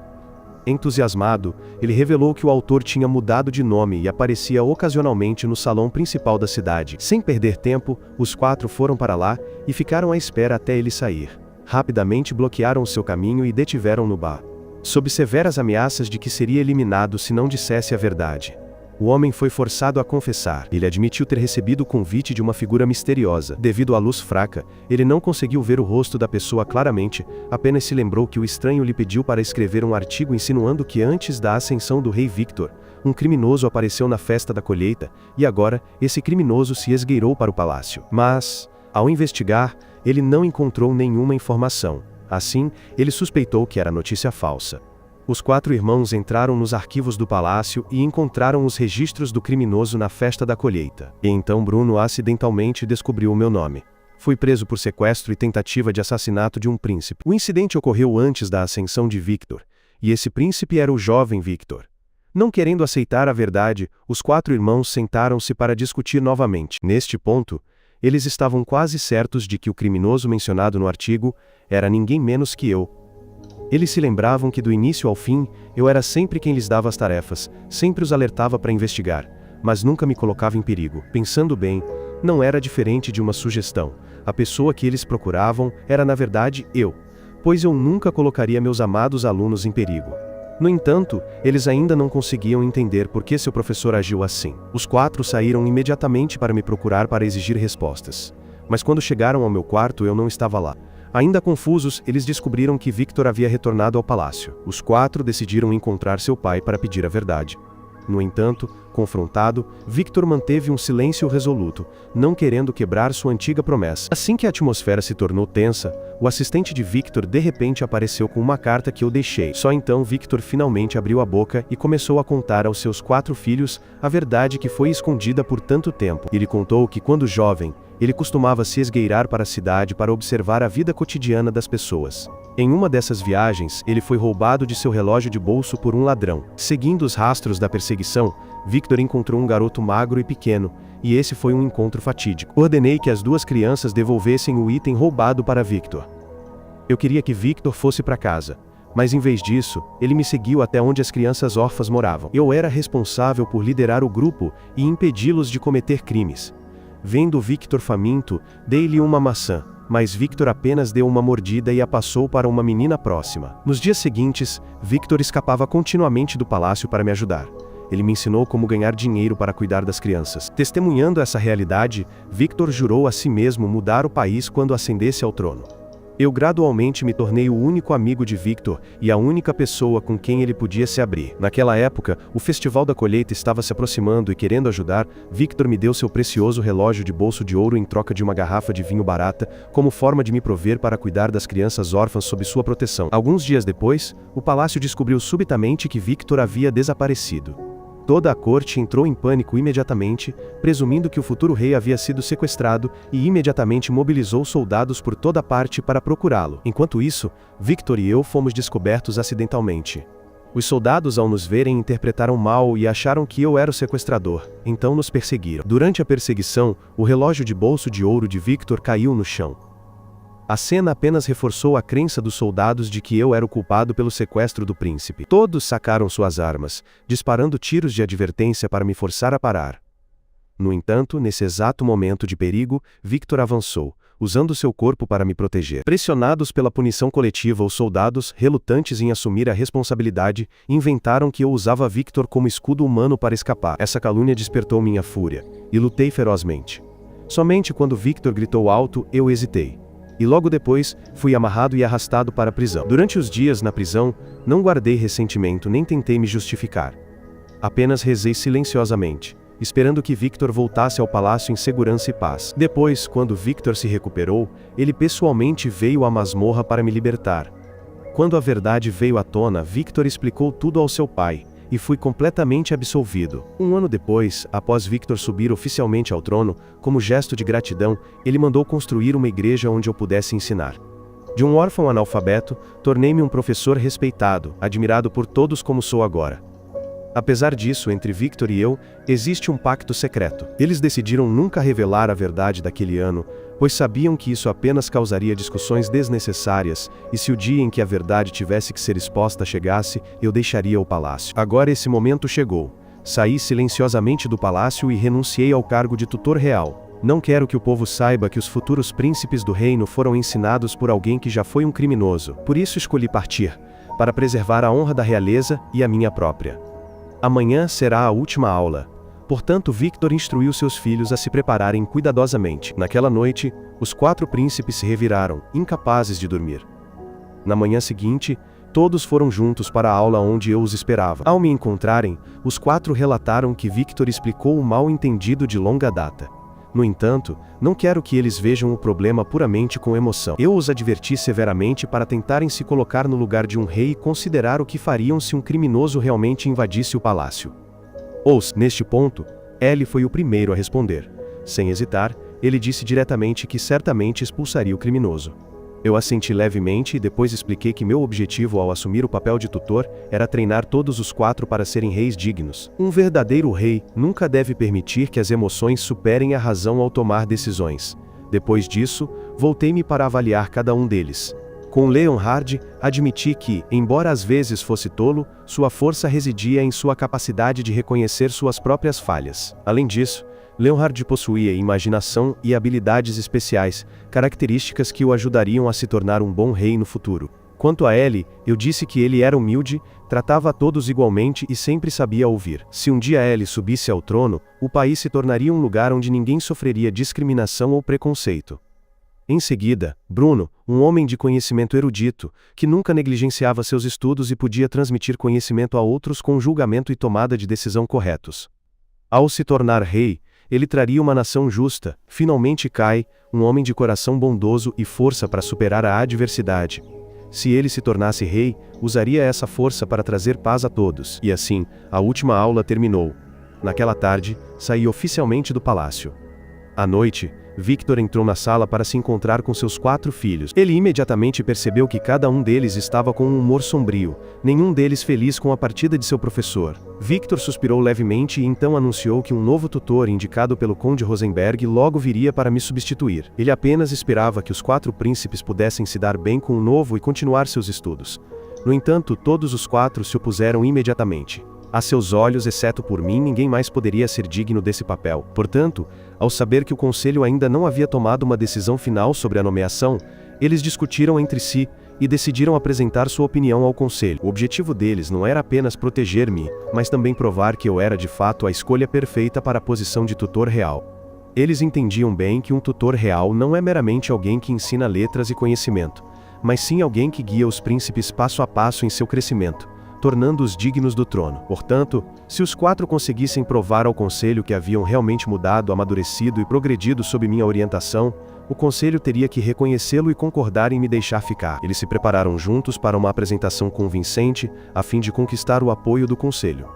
Entusiasmado, ele revelou que o autor tinha mudado de nome e aparecia ocasionalmente no salão principal da cidade. Sem perder tempo, os 4 foram para lá e ficaram à espera até ele sair. Rapidamente bloquearam seu caminho e detiveram no bar, sob severas ameaças de que seria eliminado se não dissesse a verdade. O homem foi forçado a confessar. Ele admitiu ter recebido o convite de uma figura misteriosa. Devido à luz fraca, ele não conseguiu ver o rosto da pessoa claramente, apenas se lembrou que o estranho lhe pediu para escrever um artigo insinuando que antes da ascensão do rei Victor, um criminoso apareceu na festa da colheita, e agora, esse criminoso se esgueirou para o palácio. Mas, ao investigar, ele não encontrou nenhuma informação. Assim, ele suspeitou que era notícia falsa. Os 4 irmãos entraram nos arquivos do palácio e encontraram os registros do criminoso na festa da colheita. E então Bruno acidentalmente descobriu o meu nome. Fui preso por sequestro e tentativa de assassinato de um príncipe. O incidente ocorreu antes da ascensão de Victor, e esse príncipe era o jovem Victor. Não querendo aceitar a verdade, os 4 irmãos sentaram-se para discutir novamente. Neste ponto, eles estavam quase certos de que o criminoso mencionado no artigo era ninguém menos que eu. Eles se lembravam que do início ao fim, eu era sempre quem lhes dava as tarefas, sempre os alertava para investigar, mas nunca me colocava em perigo. Pensando bem, não era diferente de uma sugestão. A pessoa que eles procuravam era na verdade eu, pois eu nunca colocaria meus amados alunos em perigo. No entanto, eles ainda não conseguiam entender por que seu professor agiu assim. Os 4 saíram imediatamente para me procurar para exigir respostas. Mas quando chegaram ao meu quarto eu não estava lá. Ainda confusos, eles descobriram que Victor havia retornado ao palácio. Os 4 decidiram encontrar seu pai para pedir a verdade. No entanto, confrontado, Victor manteve um silêncio resoluto, não querendo quebrar sua antiga promessa. Assim que a atmosfera se tornou tensa, o assistente de Victor de repente apareceu com uma carta que eu deixei. Só então Victor finalmente abriu a boca e começou a contar aos seus 4 filhos a verdade que foi escondida por tanto tempo. Ele contou que quando jovem, ele costumava se esgueirar para a cidade para observar a vida cotidiana das pessoas. Em uma dessas viagens, ele foi roubado de seu relógio de bolso por um ladrão. Seguindo os rastros da perseguição, Victor encontrou um garoto magro e pequeno, e esse foi um encontro fatídico. Ordenei que as 2 crianças devolvessem o item roubado para Victor. Eu queria que Victor fosse para casa, mas em vez disso, ele me seguiu até onde as crianças órfãs moravam. Eu era responsável por liderar o grupo e impedi-los de cometer crimes. Vendo Victor faminto, dei-lhe uma maçã, mas Victor apenas deu uma mordida e a passou para uma menina próxima. Nos dias seguintes, Victor escapava continuamente do palácio para me ajudar. Ele me ensinou como ganhar dinheiro para cuidar das crianças. Testemunhando essa realidade, Victor jurou a si mesmo mudar o país quando ascendesse ao trono. Eu gradualmente me tornei o único amigo de Victor e a única pessoa com quem ele podia se abrir. Naquela época, o Festival da Colheita estava se aproximando e, querendo ajudar, Victor me deu seu precioso relógio de bolso de ouro em troca de uma garrafa de vinho barata, como forma de me prover para cuidar das crianças órfãs sob sua proteção. Alguns dias depois, o palácio descobriu subitamente que Victor havia desaparecido. Toda a corte entrou em pânico imediatamente, presumindo que o futuro rei havia sido sequestrado, e imediatamente mobilizou soldados por toda parte para procurá-lo. Enquanto isso, Victor e eu fomos descobertos acidentalmente. Os soldados, ao nos verem, interpretaram mal e acharam que eu era o sequestrador, então nos perseguiram. Durante a perseguição, o relógio de bolso de ouro de Victor caiu no chão. A cena apenas reforçou a crença dos soldados de que eu era o culpado pelo sequestro do príncipe. Todos sacaram suas armas, disparando tiros de advertência para me forçar a parar. No entanto, nesse exato momento de perigo, Victor avançou, usando seu corpo para me proteger. Pressionados pela punição coletiva, os soldados, relutantes em assumir a responsabilidade, inventaram que eu usava Victor como escudo humano para escapar. Essa calúnia despertou minha fúria, e lutei ferozmente. Somente quando Victor gritou alto, eu hesitei. E logo depois, fui amarrado e arrastado para a prisão. Durante os dias na prisão, não guardei ressentimento nem tentei me justificar. Apenas rezei silenciosamente, esperando que Victor voltasse ao palácio em segurança e paz. Depois, quando Victor se recuperou, ele pessoalmente veio à masmorra para me libertar. Quando a verdade veio à tona, Victor explicou tudo ao seu pai, e fui completamente absolvido. Um ano depois, após Victor subir oficialmente ao trono, como gesto de gratidão, ele mandou construir uma igreja onde eu pudesse ensinar. De um órfão analfabeto, tornei-me um professor respeitado, admirado por todos como sou agora. Apesar disso, entre Victor e eu, existe um pacto secreto. Eles decidiram nunca revelar a verdade daquele ano, pois sabiam que isso apenas causaria discussões desnecessárias, e se o dia em que a verdade tivesse que ser exposta chegasse, eu deixaria o palácio. Agora esse momento chegou. Saí silenciosamente do palácio e renunciei ao cargo de tutor real. Não quero que o povo saiba que os futuros príncipes do reino foram ensinados por alguém que já foi um criminoso. Por isso escolhi partir, para preservar a honra da realeza e a minha própria. Amanhã será a última aula. Portanto, Victor instruiu seus filhos a se prepararem cuidadosamente. Naquela noite, os 4 príncipes se reviraram, incapazes de dormir. Na manhã seguinte, todos foram juntos para a aula onde eu os esperava. Ao me encontrarem, os 4 relataram que Victor explicou o mal-entendido de longa data. No entanto, não quero que eles vejam o problema puramente com emoção. Eu os adverti severamente para tentarem se colocar no lugar de um rei e considerar o que fariam se um criminoso realmente invadisse o palácio. Neste ponto, L foi o primeiro a responder. Sem hesitar, ele disse diretamente que certamente expulsaria o criminoso. Eu assenti levemente e depois expliquei que meu objetivo ao assumir o papel de tutor era treinar todos os 4 para serem reis dignos. Um verdadeiro rei nunca deve permitir que as emoções superem a razão ao tomar decisões. Depois disso, voltei-me para avaliar cada um deles. Com Leonhard, admiti que, embora às vezes fosse tolo, sua força residia em sua capacidade de reconhecer suas próprias falhas. Além disso, Leonhard possuía imaginação e habilidades especiais, características que o ajudariam a se tornar um bom rei no futuro. Quanto a Ellie, eu disse que ele era humilde, tratava a todos igualmente e sempre sabia ouvir. Se um dia Ellie subisse ao trono, o país se tornaria um lugar onde ninguém sofreria discriminação ou preconceito. Em seguida, Bruno, um homem de conhecimento erudito, que nunca negligenciava seus estudos e podia transmitir conhecimento a outros com julgamento e tomada de decisão corretos. Ao se tornar rei, ele traria uma nação justa. Finalmente Kai, um homem de coração bondoso e força para superar a adversidade. Se ele se tornasse rei, usaria essa força para trazer paz a todos. E assim, a última aula terminou. Naquela tarde, saí oficialmente do palácio. À noite, Victor entrou na sala para se encontrar com seus 4 filhos. Ele imediatamente percebeu que cada um deles estava com um humor sombrio, nenhum deles feliz com a partida de seu professor. Victor suspirou levemente e então anunciou que um novo tutor indicado pelo Conde Rosenberg logo viria para me substituir. Ele apenas esperava que os 4 príncipes pudessem se dar bem com o novo e continuar seus estudos. No entanto, todos os 4 se opuseram imediatamente. A seus olhos, exceto por mim, ninguém mais poderia ser digno desse papel. Portanto, ao saber que o conselho ainda não havia tomado uma decisão final sobre a nomeação, eles discutiram entre si e decidiram apresentar sua opinião ao conselho. O objetivo deles não era apenas proteger-me, mas também provar que eu era de fato a escolha perfeita para a posição de tutor real. Eles entendiam bem que um tutor real não é meramente alguém que ensina letras e conhecimento, mas sim alguém que guia os príncipes passo a passo em seu crescimento, tornando-os dignos do trono. Portanto, se os 4 conseguissem provar ao conselho que haviam realmente mudado, amadurecido e progredido sob minha orientação, o conselho teria que reconhecê-lo e concordar em me deixar ficar. Eles se prepararam juntos para uma apresentação convincente, a fim de conquistar o apoio do conselho.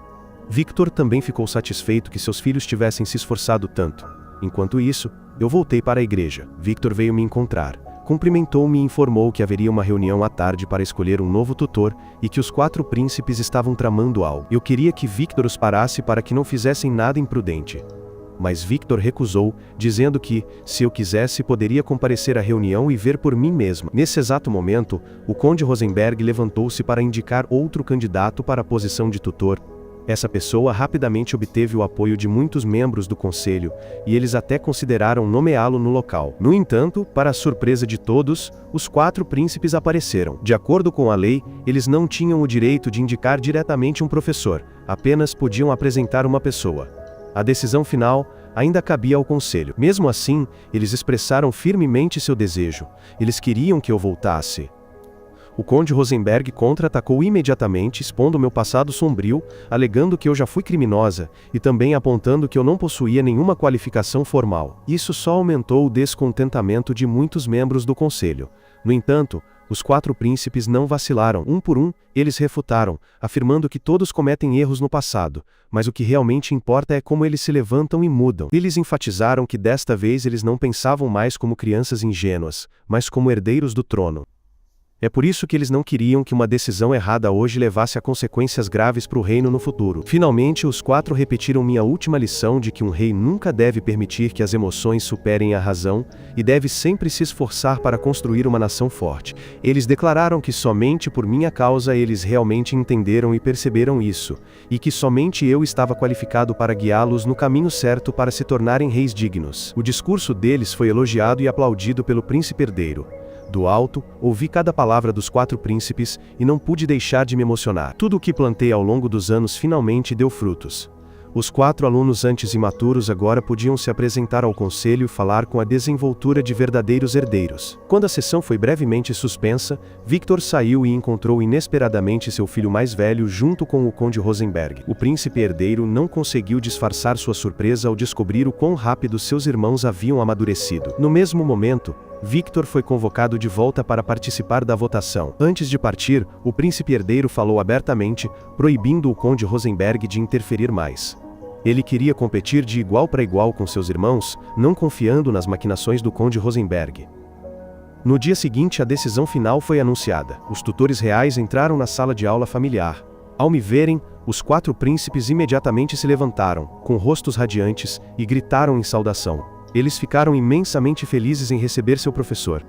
Victor também ficou satisfeito que seus filhos tivessem se esforçado tanto. Enquanto isso, eu voltei para a igreja. Victor veio me encontrar. Cumprimentou-me e informou que haveria uma reunião à tarde para escolher um novo tutor e que os 4 príncipes estavam tramando algo. Eu queria que Victor os parasse para que não fizessem nada imprudente. Mas Victor recusou, dizendo que, se eu quisesse, poderia comparecer à reunião e ver por mim mesma. Nesse exato momento, o Conde Rosenberg levantou-se para indicar outro candidato para a posição de tutor. Essa pessoa rapidamente obteve o apoio de muitos membros do conselho, e eles até consideraram nomeá-lo no local. No entanto, para a surpresa de todos, os 4 príncipes apareceram. De acordo com a lei, eles não tinham o direito de indicar diretamente um professor, apenas podiam apresentar uma pessoa. A decisão final ainda cabia ao conselho. Mesmo assim, eles expressaram firmemente seu desejo. Eles queriam que eu voltasse. O conde Rosenberg contra-atacou imediatamente, expondo meu passado sombrio, alegando que eu já fui criminosa, e também apontando que eu não possuía nenhuma qualificação formal. Isso só aumentou o descontentamento de muitos membros do conselho. No entanto, os 4 príncipes não vacilaram. Um por um, eles refutaram, afirmando que todos cometem erros no passado, mas o que realmente importa é como eles se levantam e mudam. Eles enfatizaram que desta vez eles não pensavam mais como crianças ingênuas, mas como herdeiros do trono. É por isso que eles não queriam que uma decisão errada hoje levasse a consequências graves para o reino no futuro. Finalmente, os 4 repetiram minha última lição de que um rei nunca deve permitir que as emoções superem a razão, e deve sempre se esforçar para construir uma nação forte. Eles declararam que somente por minha causa eles realmente entenderam e perceberam isso, e que somente eu estava qualificado para guiá-los no caminho certo para se tornarem reis dignos. O discurso deles foi elogiado e aplaudido pelo príncipe herdeiro. Do alto, ouvi cada palavra dos 4 príncipes, e não pude deixar de me emocionar. Tudo o que plantei ao longo dos anos finalmente deu frutos. Os 4 alunos antes imaturos agora podiam se apresentar ao conselho e falar com a desenvoltura de verdadeiros herdeiros. Quando a sessão foi brevemente suspensa, Victor saiu e encontrou inesperadamente seu filho mais velho junto com o conde Rosenberg. O príncipe herdeiro não conseguiu disfarçar sua surpresa ao descobrir o quão rápido seus irmãos haviam amadurecido. No mesmo momento, Victor foi convocado de volta para participar da votação. Antes de partir, o príncipe herdeiro falou abertamente, proibindo o conde Rosenberg de interferir mais. Ele queria competir de igual para igual com seus irmãos, não confiando nas maquinações do conde Rosenberg. No dia seguinte, a decisão final foi anunciada. Os tutores reais entraram na sala de aula familiar. Ao me verem, os 4 príncipes imediatamente se levantaram, com rostos radiantes, e gritaram em saudação. Eles ficaram imensamente felizes em receber seu professor.